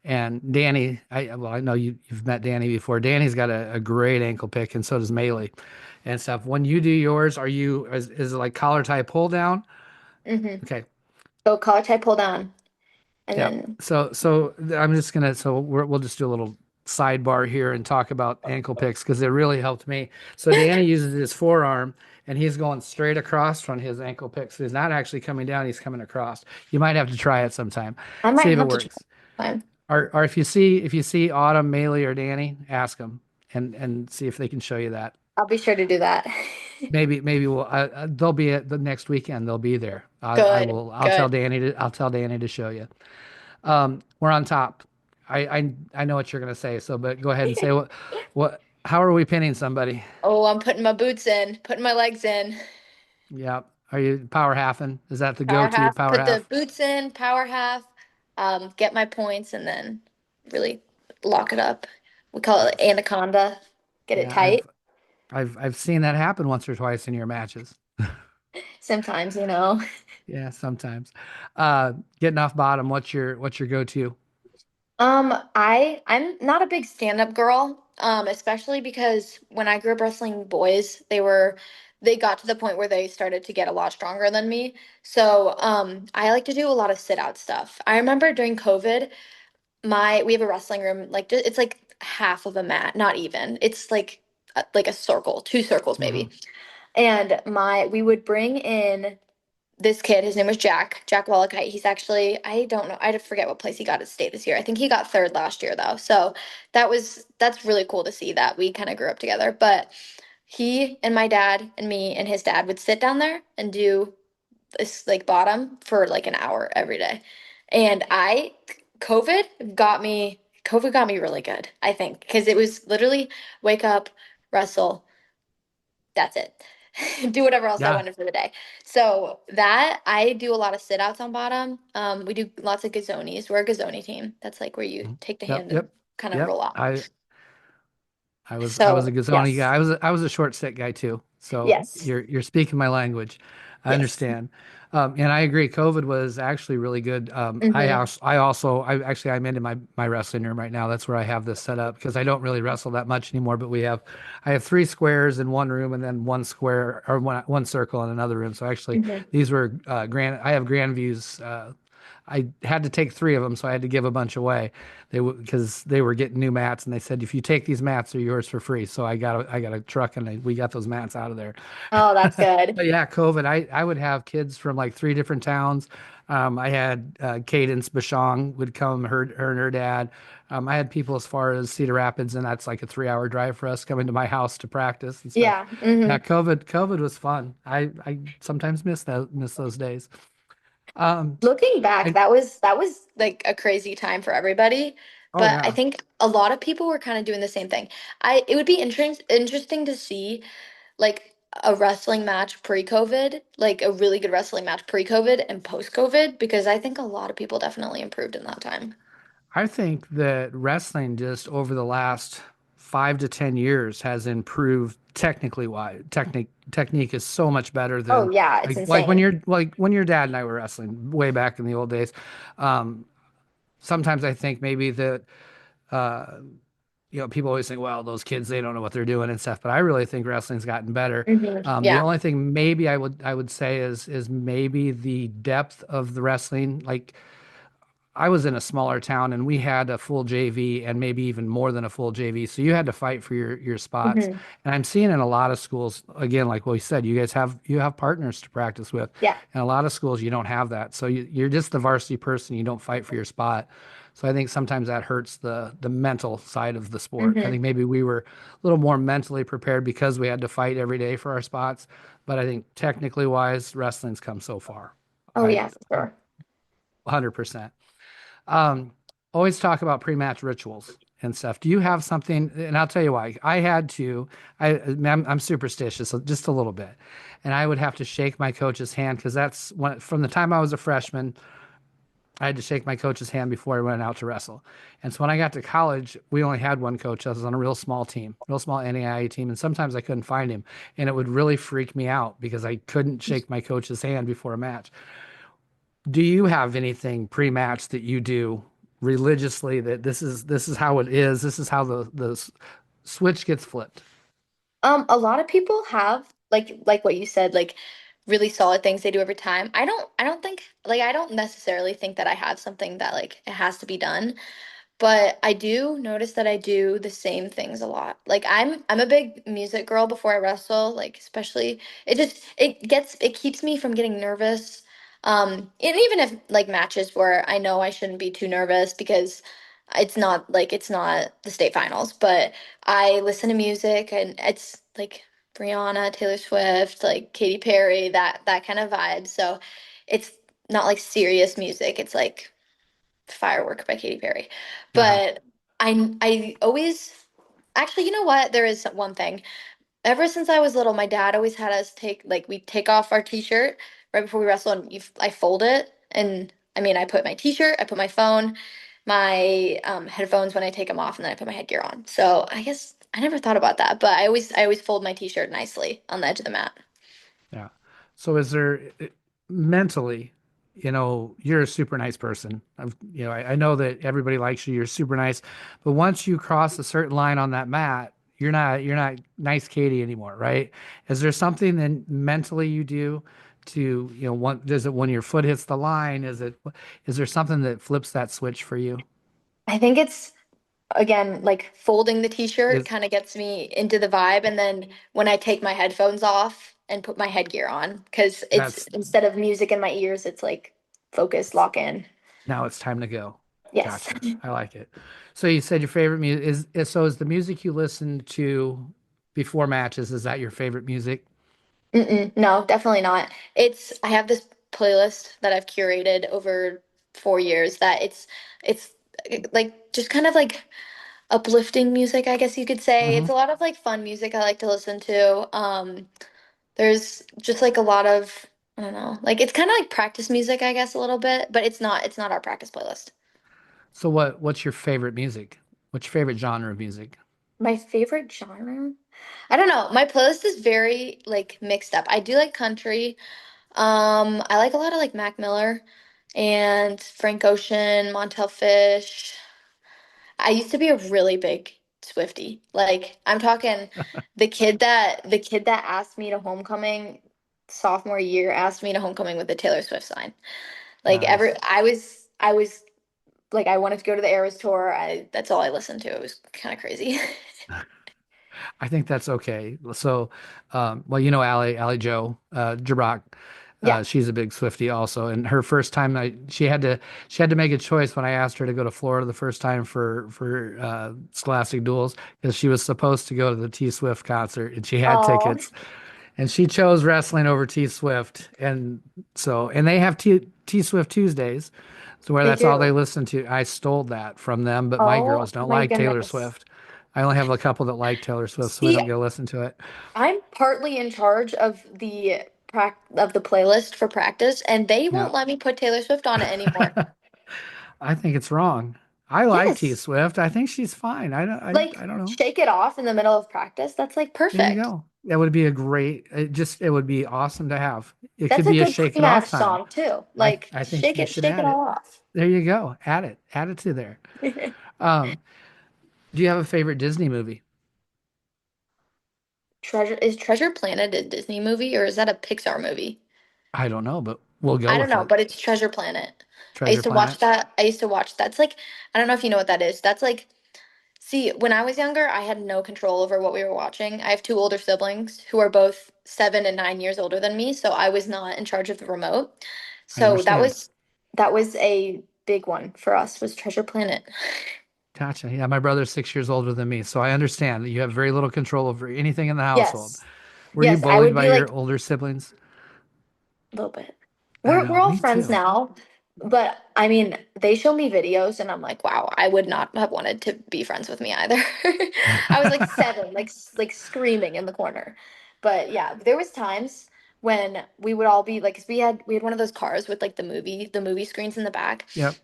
And Danny, I know you've met Danny before. Danny's got a great ankle pick, and so does Maylee and stuff. When you do yours, is it like collar tie pull down? Hmm. Okay. So collar tie pull down, and Yep. then I'm just gonna we'll just do a little sidebar here and talk about ankle picks because it really helped me. So Danny uses his forearm and he's going straight across from his ankle pick. So he's not actually coming down, he's coming across. You might have to try it sometime. I might See if it have to try. works. Time. Or if you see Autumn, Maley, or Danny, ask them and see if they can show you that. I'll be sure to do that. Maybe they'll be at the next weekend. They'll be there. I Good, will. good. I'll tell Danny to show you. We're on top. I know what you're gonna say. So, but go ahead and say how are we pinning somebody? Oh, I'm putting my boots in, putting my legs in. Yeah. Are you power halfing? Is that the Power go-to half, power put the half? boots in, power half, get my points, and then really lock it up. We call it Yes. anaconda. Get it Yeah. tight. I've seen that happen once or twice in your matches. Sometimes, you know. Yeah, sometimes. Getting off bottom, what's your go-to? I'm not a big stand-up girl, especially because when I grew up wrestling boys, they got to the point where they started to get a lot stronger than me. So, I like to do a lot of sit-out stuff. I remember during COVID, my we have a wrestling room like it's like half of a mat, not even. It's like a circle, two circles Hmm. maybe. And my we would bring in this kid, his name was Jack Wallachite. He's actually, I don't know, I forget what place he got at state this year. I think he got third last year though. So that's really cool to see that we kind of grew up together. But he and my dad and me and his dad would sit down there and do this like bottom for like an hour every day. And COVID got me really good, I think, because it was literally wake up, wrestle, that's it. Do whatever else I Yeah. wanted for the day. So that I do a lot of sit outs on bottom. We do lots of gazzonis. We're a gazzoni team. That's like where you Mhm. take the Yep. hand and Yep. kind of Yep. roll out. I was a So Gazzoni guy. yes, I was a short stick guy too. So yes, you're speaking my language. I yes. understand. And I agree. COVID was actually really good. Hmm. I'm into my wrestling room right now. That's where I have this set up because I don't really wrestle that much anymore. But I have three squares in one room and then one square or one circle in another room. So actually, Hmm. these were I have grand views. I had to take three of them, so I had to give a bunch away. Because they were getting new mats, and they said if you take these mats, they're yours for free. So I got a truck, and we got those mats out of there. Oh, that's good. But yeah, COVID, I would have kids from like three different towns. I had Cadence Bashong would come, her and her dad. I had people as far as Cedar Rapids, and that's like a 3 hour drive for us coming to my house to practice and stuff. Yeah. Hmm. Yeah, COVID was fun. I sometimes miss those days. Um, Looking back, I that was like a crazy time for everybody. Oh but I yeah. think a lot of people were kind of doing the same thing. It would be interesting to see like a wrestling match pre-COVID, like a really good wrestling match pre-COVID and post-COVID, because I think a lot of people definitely improved in that time. I think that wrestling just over the last 5 to 10 years has improved technically wise. Technique is so much better Oh than yeah, it's like insane. when your dad and I were wrestling way back in the old days. Um, Sometimes I think maybe that uh, people always think, well, those kids, they don't know what they're doing and stuff. But I really think wrestling's gotten better. The Yeah. only thing maybe I would say is maybe the depth of the wrestling. Like I was in a smaller town and we had a full JV and maybe even more than a full JV. So you had to fight for your spots. hmm And I'm seeing in a lot of schools, again, like what you said, you have partners to practice with. Yeah. And a lot of schools you don't have that. So you're just the varsity person, you don't fight for your spot. So I think sometimes that hurts the mental side of the sport. I hmm think maybe we were a little more mentally prepared because we had to fight every day for our spots. But I think technically wise, wrestling's come so far. Oh I yeah, for sure. 100%. Um, Always talk about pre-match rituals and stuff. Do you have something? And I'll tell you why. I had to. I'm superstitious, so just a little bit, and I would have to shake my coach's hand because that's when from the time I was a freshman, I had to shake my coach's hand before I went out to wrestle. And so when I got to college, we only had one coach. I was on a real small team, real small NAIA team, and sometimes I couldn't find him, and it would really freak me out because I couldn't shake my coach's hand before a match. Do you have anything pre-match that you do religiously that this is how it is, this is how the switch gets flipped? A lot of people have like what you said, like really solid things they do every time. I don't think like I don't necessarily think that I have something that like it has to be done. But I do notice that I do the same things a lot. Like I'm a big music girl before I wrestle, like especially it keeps me from getting nervous. And even if like matches where I know I shouldn't be too nervous because it's not the state finals, but I listen to music and it's like Rihanna, Taylor Swift, like Katy Perry, that kind of vibe. So it's not like serious music. It's like Firework by Katy Perry. Uh-huh. But I always actually, you know what? There is one thing. Ever since I was little, my dad always had us we take off our t-shirt right before we wrestle and I fold it. And I mean, I put my t-shirt, I put my phone, my headphones when I take them off, and then I put my headgear on. So I guess I never thought about that, but I always fold my t-shirt nicely on the edge of the mat. Yeah. So is there mentally, you're a super nice person. I know that everybody likes you. You're super nice, but once you cross a certain line on that mat, you're not nice Katie anymore, right? Is there something then mentally you do to, does it when your foot hits the line? Is there something that flips that switch for you? I think it's again, like folding the t-shirt Is kind of gets me into the vibe. And then when I take my headphones off and put my headgear on, because it's that's instead of music in my ears, it's like focus, lock in. Now it's time to go. Yes. Gotcha. I like it. So you said your favorite music is the music you listen to before matches, is that your favorite music? No, definitely not. I have this playlist that I've curated over 4 years that it's like just kind of like uplifting music, I guess you could say. Hmm. It's a lot of like fun music I like to listen to. There's just like a lot of, I don't know, like it's kind of like practice music, I guess, a little bit, but it's not our practice playlist. So what's your favorite music? What's your favorite genre of music? My favorite genre? I don't know. My playlist is very like mixed up. I do like country. I like a lot of like Mac Miller and Frank Ocean, Montel Fish. I used to be a really big Swiftie. Like I'm talking the kid that asked me to homecoming sophomore year asked me to homecoming with the Taylor Swift sign. Like Nice. I was like I wanted to go to the Eras tour. That's all I listened to. It was kind of crazy. I think that's okay. So, well, Allie Joe, Jabrock, Yeah. she's a big Swiftie also. And her first time, she had to make a choice when I asked her to go to Florida the first time for Scholastic Duels because she was supposed to go to the T Swift concert and she had Oh. tickets, and she chose wrestling over T Swift. And they have T Swift Tuesdays. So where They that's all they do. listen to. I stole that from them, but my Oh girls don't my like Taylor goodness. Swift. I only have a couple that like Taylor Swift, so we See, don't go listen to it. I'm partly in charge of the playlist for practice, and they Yeah. won't let me put Taylor Swift on it anymore. I think it's wrong. I like T Yes. Swift. I think she's fine. Like I don't know. shake it off in the middle of practice. That's like There you perfect. go. That would be a great, it would be awesome to have. It could That's a be a good shake it pre-match off time. song too. Like I think you should shake it add it. all off. There you go. Add it to there. Um, do you have a favorite Disney movie? Treasure Planet a Disney movie or is that a Pixar movie? I don't know, but we'll go I don't with know, it. but it's Treasure Planet. I Treasure used to watch Planet. that. I used to watch that's like I don't know if you know what that is. That's like see, when I was younger, I had no control over what we were watching. I have two older siblings who are both 7 and 9 years older than me, so I was not in charge of the remote. I So understand. that was a big one for us was Treasure Planet. Gotcha. Yeah, my brother's 6 years older than me, so I understand that you have very little control over anything in the household. Yes. Were you Yes, I bullied would by be your like older siblings? a little bit. I We're know, all me friends too. now, but I mean, they show me videos and I'm like, wow, I would not have wanted to be friends with me either. I was like seven, like screaming in the corner. But yeah, there was times when we would all be like, 'cause we had one of those cars with like the movie screens in the back, Yep.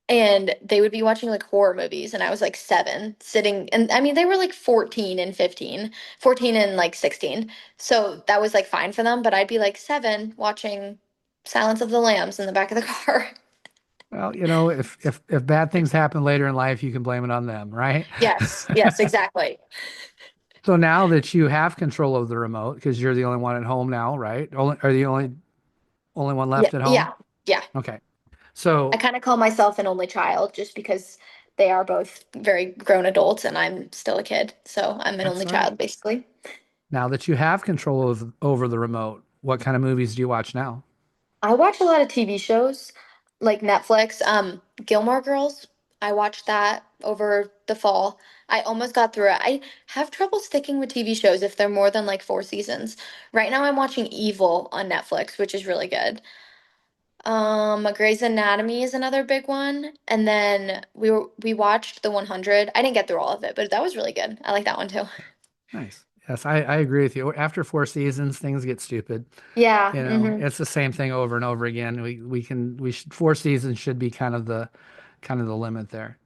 and they would be watching like horror movies, and I was like seven, sitting, and I mean, they were like 14 and 15, 14 and like 16. So that was like fine for them, but I'd be like seven watching Silence of the Lambs in the back of the car. Well, if bad things happen later in life, you can blame it on them, right? Yes, exactly. So now that you have control of the remote, because you're the only one at home now, right? Are the only one Yeah, left at home? yeah, yeah. Okay. I So kind of call myself an only child just because they are both very grown adults and I'm still a kid. So I'm an that's only all right. child, basically. Now that you have control over the remote, what kind of movies do you watch now? I watch a lot of TV shows like Netflix. Gilmore Girls. I watched that over the fall. I almost got through it. I have trouble sticking with TV shows if they're more than like 4 seasons. Right now I'm watching Evil on Netflix, which is really good. Grey's Anatomy is another big one. And then we watched The 100. I didn't get through all of it, but that was really good. I like that one too. Nice. Yes, I agree with you. After 4 seasons, things get stupid. Yeah. Hmm. It's the same thing over and over again. 4 seasons should be kind of the limit there.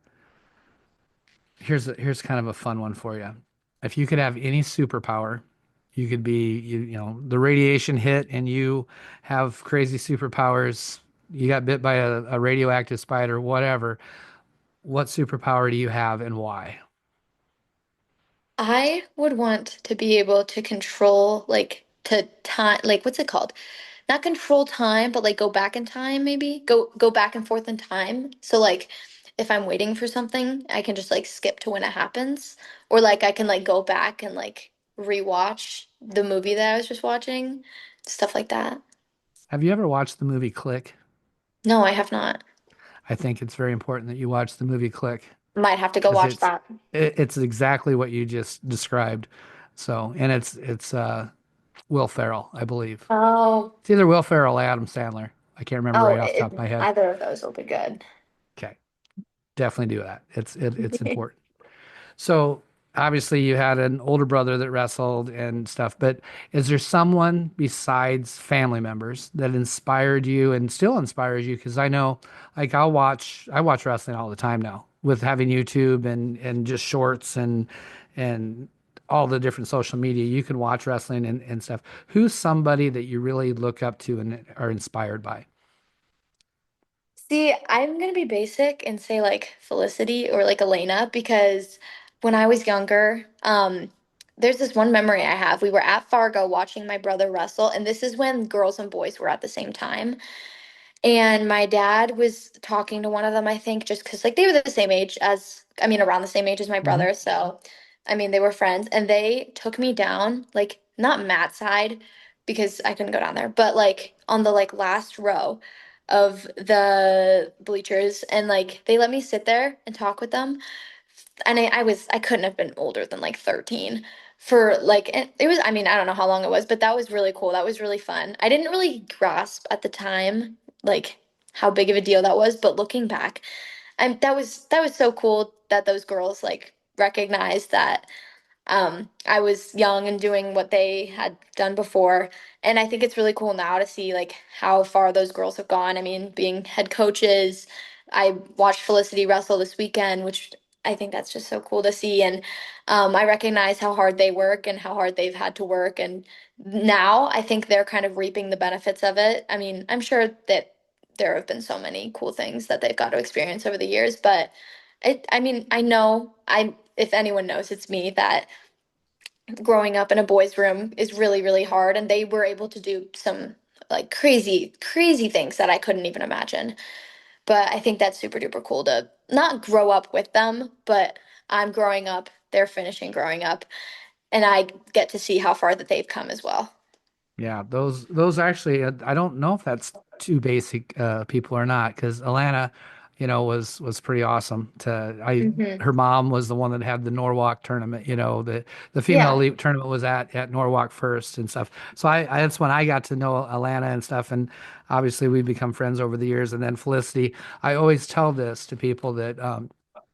Here's kind of a fun one for you. If you could have any superpower, you could be the radiation hit and you have crazy superpowers. You got bit by a radioactive spider, whatever. What superpower do you have and why? I would want to be able to control like to time like what's it called? Not control time, but like go back in time maybe. Go back and forth in time. So like if I'm waiting for something, I can just like skip to when it happens. Or like I can like go back and like rewatch the movie that I was just watching. Stuff like that. Have you ever watched the movie Click? No, I have not. I think it's very important that you watch the movie Click Might have to go because watch that. it's exactly what you just described. So, and it's Will Ferrell, I believe. Oh, It's either Will Ferrell or Adam Sandler. I can't remember right off the top of my head. either of those will be good. Okay, definitely do that. It's important. So obviously you had an older brother that wrestled and stuff, but is there someone besides family members that inspired you and still inspires you? Because I know, like I watch wrestling all the time now with having YouTube and just shorts and all the different social media. You can watch wrestling and stuff. Who's somebody that you really look up to and are inspired by? See, I'm gonna be basic and say like Felicity or like Elena because when I was younger, there's this one memory I have. We were at Fargo watching my brother wrestle, and this is when girls and boys were at the same time. And my dad was talking to one of them, I think, just because like they were the same age as, I mean, around the same age as my Hmm. brother. So, I mean, they were friends, and they took me down, like not Matt's side because I couldn't go down there, but like on the like last row of the bleachers, and like they let me sit there and talk with them. And I couldn't have been older than like 13 for like it was I mean I don't know how long it was but that was really cool, that was really fun. I didn't really grasp at the time like how big of a deal that was. But looking back, that was so cool that those girls like recognized that I was young and doing what they had done before. And I think it's really cool now to see like how far those girls have gone. I mean, being head coaches, I watched Felicity wrestle this weekend, which I think that's just so cool to see. And I recognize how hard they work and how hard they've had to work. And now I think they're kind of reaping the benefits of it. I mean, I'm sure that there have been so many cool things that they've got to experience over the years, but I mean, I know if anyone knows, it's me that growing up in a boys' room is really, really hard. And they were able to do some like crazy, crazy things that I couldn't even imagine. But I think that's super duper cool to not grow up with them, but I'm growing up, they're finishing growing up, and I get to see how far that they've come as well. Yeah, those actually, I don't know if that's two basic people or not, because Alana, was pretty awesome. Hmm. Her mom was the one that had the Norwalk tournament. The female Yeah. elite tournament was at Norwalk first and stuff. So that's when I got to know Alana and stuff, and obviously we've become friends over the years. And then Felicity, I always tell this to people that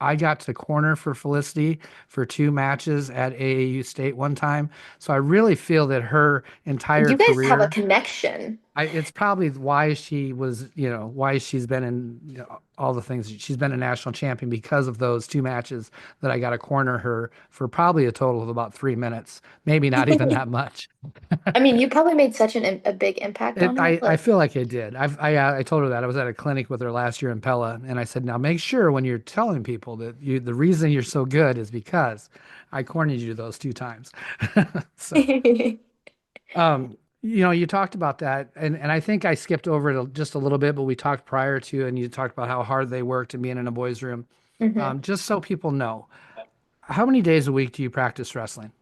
I got to corner for Felicity for 2 matches at AAU State one time. So I really feel that her entire You guys have a career, connection. it's probably why why she's been in all the things. She's been a national champion because of those 2 matches that I got to corner her for probably a total of about 3 minutes, maybe not even that much. I mean, you probably made such a big impact on her. I Like, feel like I did. I told her that I was at a clinic with her last year in Pella, and I said, now make sure when you're telling people that the reason you're so good is because I cornered you those 2 times. So. You talked about that, and I think I skipped over it just a little bit, but we talked prior to, and you talked about how hard they worked and being in a boys' room. hmm. Just so people know, how many days a week do you practice wrestling?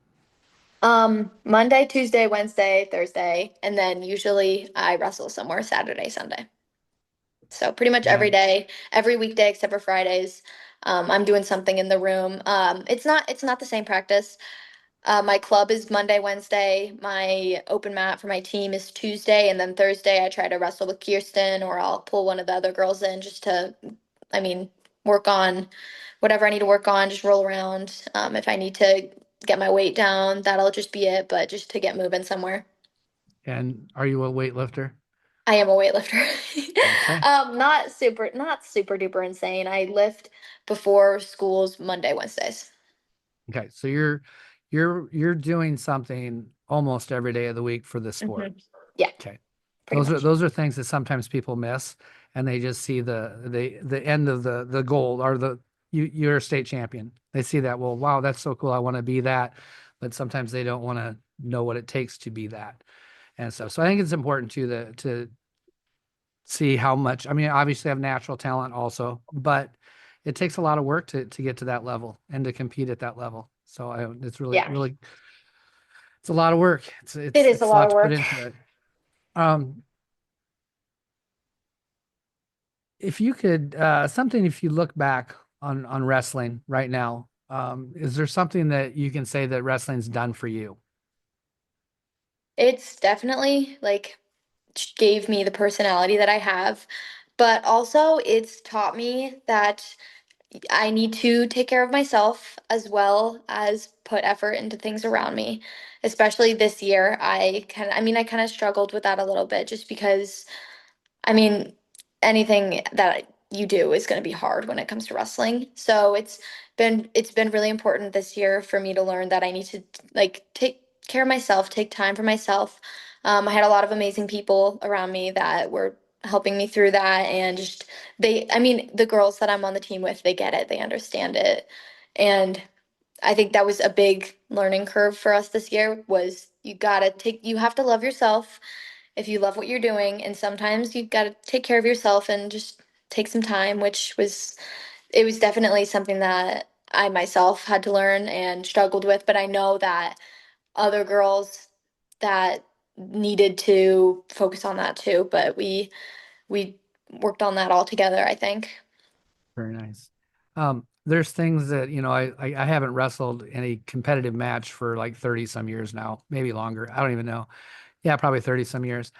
Monday, Tuesday, Wednesday, Thursday, and then usually I wrestle somewhere Saturday, Sunday. So pretty much every And day, every weekday except for Fridays, I'm doing something in the room. It's not the same practice. My club is Monday, Wednesday. My open mat for my team is Tuesday, and then Thursday I try to wrestle with Kirsten, or I'll pull one of the other girls in just to, I mean, work on whatever I need to work on. Just roll around. If I need to get my weight down, that'll just be it. But just to get moving somewhere. and are you a weightlifter? I am a weightlifter. Okay. Not super duper insane. I lift before school's Monday, Wednesdays. Okay. So you're doing something almost every day of the week for this sport. Hmm. Yeah, Okay. pretty Those are much. those are things that sometimes people miss, and they just see the end of the goal, or you're a state champion. They see that, well, wow, that's so cool. I want to be that, but sometimes they don't want to know what it takes to be that and stuff. So I think it's important to see how much. I mean, obviously, I have natural talent also, but it takes a lot of work to get to that level and to compete at that level. So it's really Yeah, really it's a lot of work. It's it it's is a it's a lot lot of to put work. into it. Um, if you could something if you look back on wrestling right now, is there something that you can say that wrestling's done for you? It's definitely like gave me the personality that I have, but also it's taught me that I need to take care of myself as well as put effort into things around me. Especially this year, I kind of struggled with that a little bit just because I mean, anything that you do is going to be hard when it comes to wrestling. So it's been really important this year for me to learn that I need to like take care of myself, take time for myself. I had a lot of amazing people around me that were helping me through that, and just I mean, the girls that I'm on the team with, they get it, they understand it, and I think that was a big learning curve for us this year. Was you have to love yourself if you love what you're doing. And sometimes you've got to take care of yourself and just take some time, it was definitely something that I myself had to learn and struggled with. But I know that other girls that needed to focus on that too. But we worked on that all together, I think. Very nice. There's things that, I haven't wrestled in a competitive match for like 30 some years now, maybe longer. I don't even know. Yeah, probably 30 some years.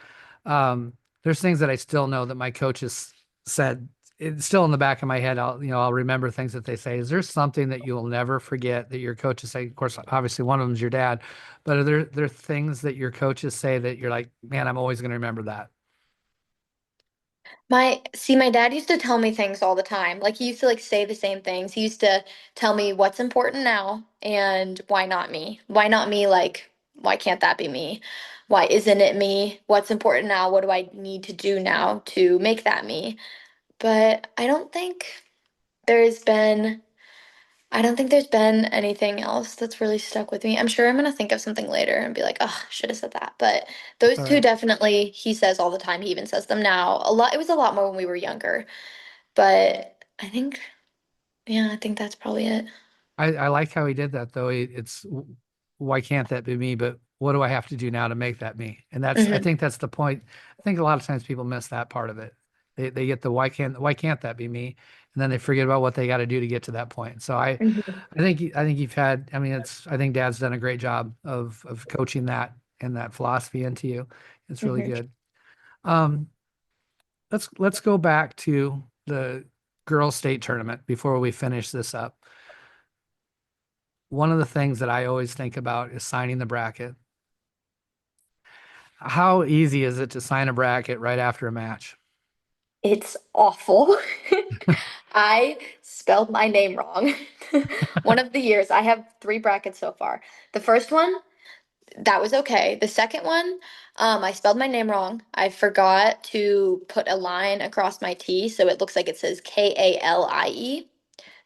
There's things that I still know that my coaches said, it's still in the back of my head. I'll remember things that they say. Is there something that you'll never forget that your coaches say? Of course, obviously one of them is your dad, but are there things that your coaches say that you're like, man, I'm always going to remember that? My dad used to tell me things all the time. Like he used to like say the same things. He used to tell me what's important now and why not me? Why not me? Like, why can't that be me? Why isn't it me? What's important now? What do I need to do now to make that me? But there's been I don't think there's been anything else that's really stuck with me. I'm sure I'm gonna think of something later and be like, oh, should have said that. But It's those all two right. definitely he says all the time. He even says them now. It was a lot more when we were younger. But I think that's probably it. I like how he did that though. It's why can't that be me? But what do I have to do now to make that me? And I Hmm. think that's the point. I think a lot of times people miss that part of it. They get the why can't that be me? And then they forget about what they got to do to get to that point. So Hmm. I think you've had, I mean, I think Dad's done a great job of coaching that and that philosophy into you. It's really Hmm. good. Um, let's go back to the girls' state tournament before we finish this up. One of the things that I always think about is signing the bracket. How easy is it to sign a bracket right after a match? It's awful. I spelled my name wrong. One of the years, I have three brackets so far. The first one, that was okay. The second one, I spelled my name wrong. I forgot to put a line across my T, so it looks like it says Kalie.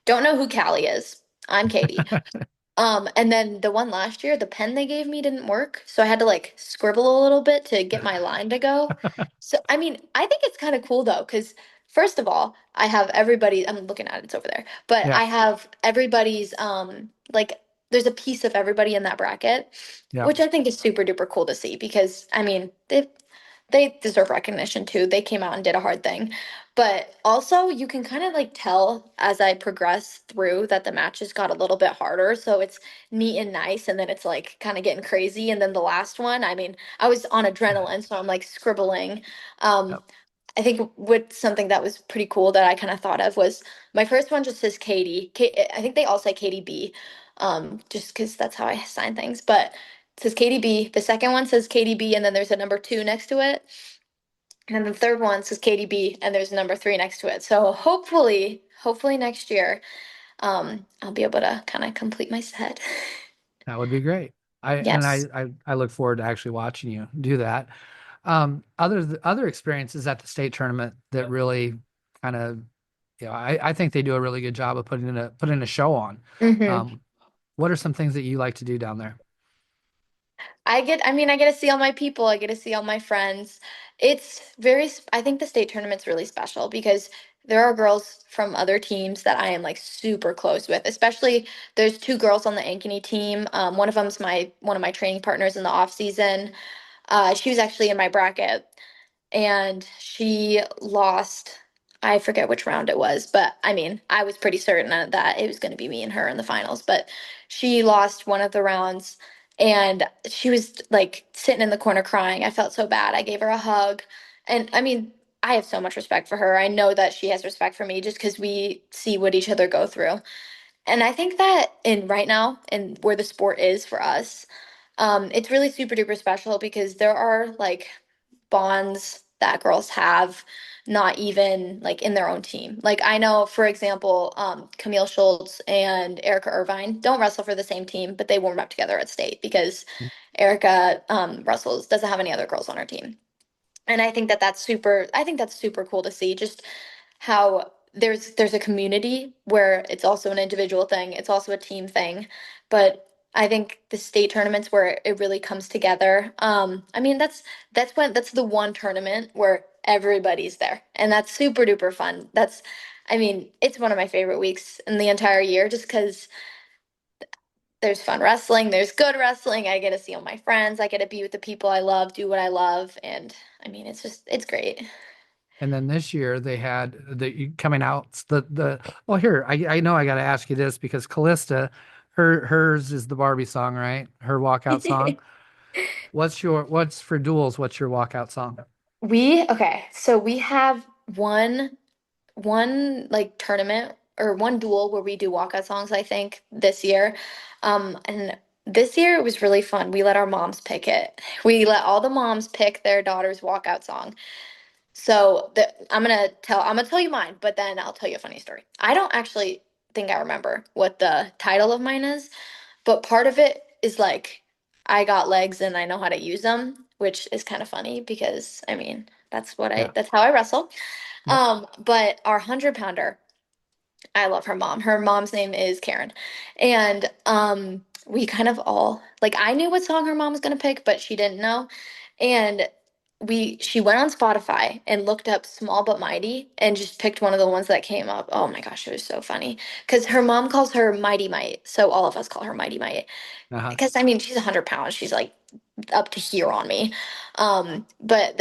Don't know who Callie is. I'm Katie. And then the one last year, the pen they gave me didn't work, so I had to like scribble a little bit to get my line to go. So, I mean, I think it's kind of cool though, because first of all, I have everybody, I'm looking at it, it's over there, but Yeah, I have everybody's, like, there's a piece of everybody in that bracket, yeah. which I think is super duper cool to see because, I mean, they deserve recognition too. They came out and did a hard thing. But also, you can kind of like tell as I progress through that the matches got a little bit harder. So it's neat and nice. And then it's like kind of getting crazy. And then the last one, I mean, I was on adrenaline. So I'm like scribbling. Um, Yep. I think what something that was pretty cool that I kind of thought of was my first one just says I think they all say Katie B, just because that's how I sign things. But it says Katie B. The second one says Katie B, and then there's a number two next to it. And then the third one says Katie B, and there's a number three next to it. So hopefully next year, I'll be able to kind of complete my set. That would be great. I and Yes. I look forward to actually watching you do that. Other experiences at the state tournament that really kind of, I think they do a really good job of putting a show on. Hmm. Um, what are some things that you like to do down there? I get to see all my people. I get to see all my friends. I think the state tournament's really special because there are girls from other teams that I am like super close with. Especially there's two girls on the Ankeny team. One of them's one of my training partners in the off season. She was actually in my bracket and she lost. I forget which round it was, but I mean, I was pretty certain that it was going to be me and her in the finals. But she lost one of the rounds, and she was like sitting in the corner crying. I felt so bad. I gave her a hug, and I mean, I have so much respect for her. I know that she has respect for me just because we see what each other go through. And I think that in right now, and where the sport is for us, it's really super duper special because there are like bonds that girls have not even like in their own team. Like I know, for example, Camille Schultz and Erica Irvine don't wrestle for the same team, but they warm up together at state because Erica wrestles doesn't have any other girls on her team. And I think that's super cool to see just how there's a community where it's also an individual thing, it's also a team thing. But I think the state tournaments where it really comes together. I mean that's the one tournament where everybody's there. And that's super duper fun. I mean, it's one of my favorite weeks in the entire year just because there's fun wrestling, there's good wrestling. I get to see all my friends, I get to be with the people I love, do what I love, and I mean, it's great. And then this year they had coming out the well, here I know I got to ask you this because Callista, hers is the Barbie song, right? Her walkout song. What's for duels? What's your walkout song? Okay, so we have one. one like tournament or one duel where we do walkout songs, I think, this year. And this year it was really fun. We let our moms pick it. We let all the moms pick their daughter's walkout song. So I'm gonna tell you mine, but then I'll tell you a funny story. I don't actually think I remember what the title of mine is, but part of it is like I got legs and I know how to use them, which is kind of funny because I mean Yeah. that's how I wrestle. Yep. But our 100 pounder, I love her mom. Her mom's name is Karen. And we kind of all like I knew what song her mom was gonna pick, but she didn't know. And she went on Spotify and looked up Small But Mighty and just picked one of the ones that came up. Oh my gosh, it was so funny. Because her mom calls her Mighty Might. So all of us call her Mighty Might. Uh-huh. Because I mean she's 100 pounds. She's like up to here on me. But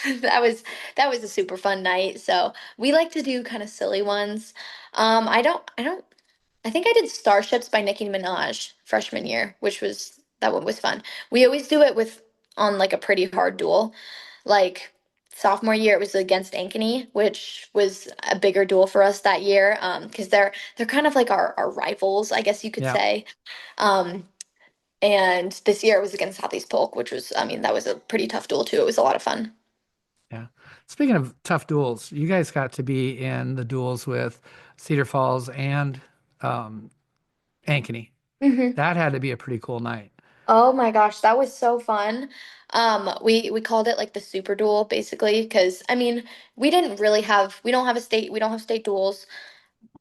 that was a super fun night. So we like to do kind of silly ones. I don't I think I did Starships by Nicki Minaj freshman year, which was that one was fun. We always do it with on like a pretty hard duel. Like sophomore year it was against Ankeny, which was a bigger duel for us that year. Because they're kind of like our rivals, I guess you could Yeah. say. Um, and this year it was against Southeast Polk, which was I mean, that was a pretty tough duel too. It was a lot of fun. Yeah. Speaking of tough duels, you guys got to be in the duels with Cedar Falls and um, Ankeny. That had to be a pretty cool night. Oh my gosh, that was so fun. We called it like the super duel basically because I mean we don't have state duels,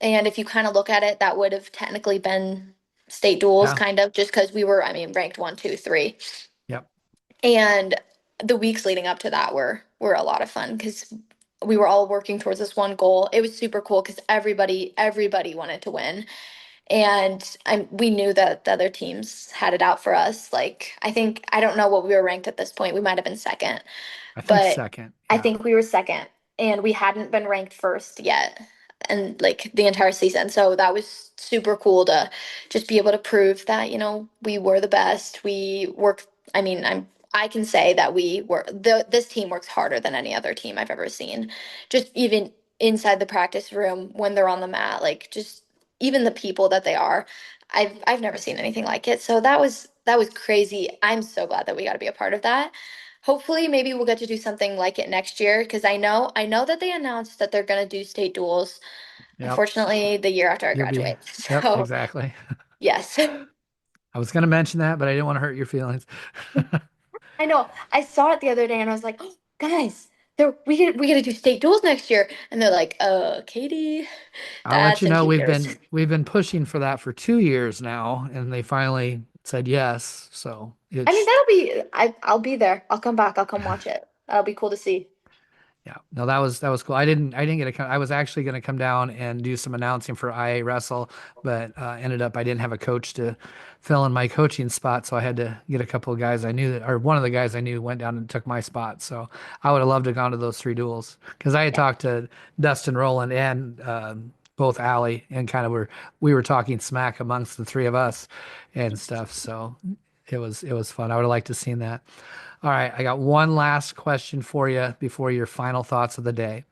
and if you kind of look at it, that would have technically been state duels Yeah. kind of just because we were I mean ranked one, two, three, Yep. and the weeks leading up to that were a lot of fun because we were all working towards this one goal. It was super cool because everybody wanted to win. And we knew that the other teams had it out for us. Like, I think, I don't know what we were ranked at this point. We might have been second, I think but second. I Yeah. think we were second and we hadn't been ranked first yet and like the entire season. So that was super cool to just be able to prove that, you know, we were the best. We work, I mean, I can say that this team works harder than any other team I've ever seen. Just even inside the practice room when they're on the mat, like just even the people that they are. I've never seen anything like it. So that was crazy. I'm so glad that we got to be a part of that. Hopefully, maybe we'll get to do something like it next year because I know that they announced that they're gonna do state duels. Yep. Unfortunately, the year after I You'll be. graduate. Yep. So Exactly. yes, I was going to mention that, but I didn't want to hurt your feelings. I know. I saw it the other day and I was like, oh, guys, we gotta do state duels next year. And they're like, Katie, I'll let that's you in know 2 years. we've been pushing for that for 2 years now, and they finally said yes. So I mean, it's I'll be there. I'll come back. I'll come watch it. That'll be cool to see. yeah, no, that was cool. I didn't get to come. I was actually going to come down and do some announcing for IA Wrestle, but ended up I didn't have a coach to fill in my coaching spot, so I had to get a couple of guys I knew that, or one of the guys I knew went down and took my spot. So I would have loved to have gone to those three duels because I had Yeah. talked to Dustin Rowland and both Allie and kind of we were talking smack amongst the three of us and stuff. So it was fun. I would have liked to have seen that. All right, I got one last question for you before your final thoughts of the day.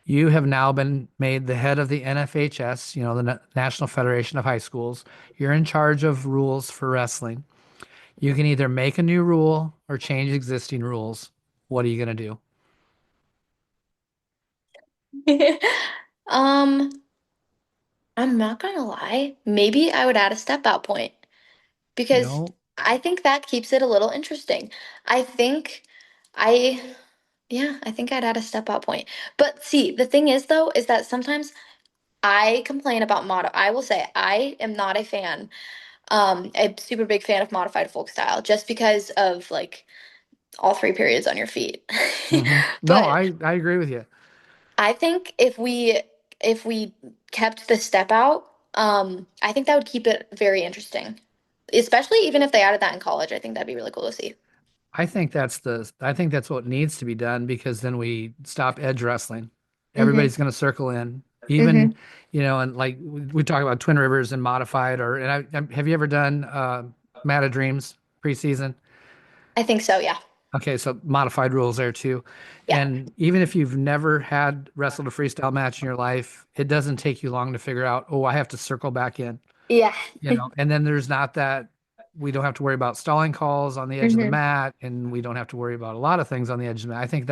You have now been made the head of the NFHS, you know, the National Federation of High Schools. You're in charge of rules for wrestling. You can either make a new rule or change existing rules. What are you going to do? Um, I'm not gonna lie. Maybe I would add a step out point because No. I think that keeps it a little interesting. I think I Yeah, I think I'd add a step out point. But see, the thing is though, is that sometimes I complain about I will say I am not a fan, a super big fan of modified folk style, just because of like all three periods on your feet. No, But I agree with you. I think if we kept the step out, I think that would keep it very interesting. Especially even if they added that in college, I think that'd be really cool to see. I think that's what needs to be done because then we stop edge wrestling. Hmm. Everybody's going to circle in. Even, Hmm. you know, and like we talk about Twin Rivers and modified or have you ever done Mat of Dreams preseason? I think so, yeah. Okay, so modified rules there too. Yeah. And even if you've never had wrestled a freestyle match in your life, it doesn't take you long to figure out, oh, I have to circle back in, Yeah. and then there's not that we don't have to worry about stalling calls on the edge of the Hmm. mat, and we don't have to worry about a lot of things on the edge of the mat. I think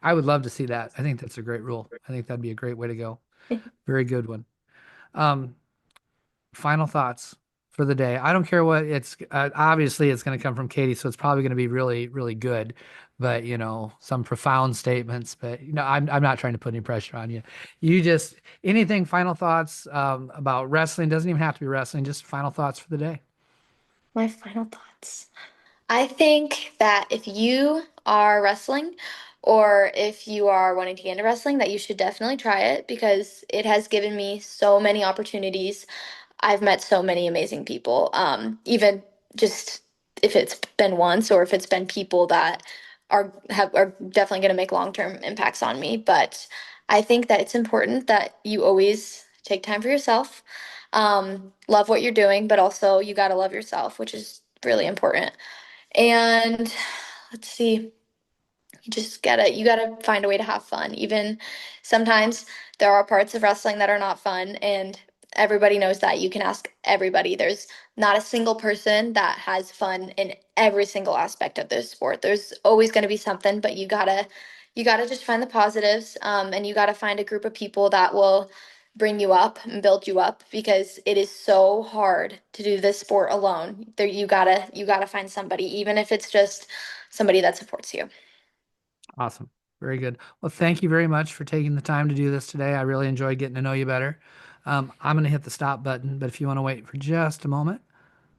I would love to see that. I think that's a great rule. I think that'd be a great way to go. Very good one. Um, Final thoughts for the day. I don't care what it's obviously it's going to come from Katie, so it's probably going to be really, really good. But some profound statements. But I'm not trying to put any pressure on you. You just anything final thoughts about wrestling doesn't even have to be wrestling. Just final thoughts for the day. My final thoughts. I think that if you are wrestling or if you are wanting to get into wrestling, that you should definitely try it because it has given me so many opportunities. I've met so many amazing people. Even just if it's been once or if it's been people that are definitely going to make long-term impacts on me. But I think that it's important that you always take time for yourself. Love what you're doing, but also you got to love yourself, which is really important. And let's see, you gotta find a way to have fun. Even sometimes there are parts of wrestling that are not fun, and everybody knows that. You can ask everybody. There's not a single person that has fun in every single aspect of this sport. There's always going to be something, but you gotta just find the positives, and you gotta find a group of people that will bring you up and build you up because it is so hard to do this sport alone. There you gotta find somebody, even if it's just somebody that supports you. Awesome. Very good. Well, thank you very much for taking the time to do this today. I really enjoyed getting to know you better. I'm going to hit the stop button, but if you want to wait for just a moment,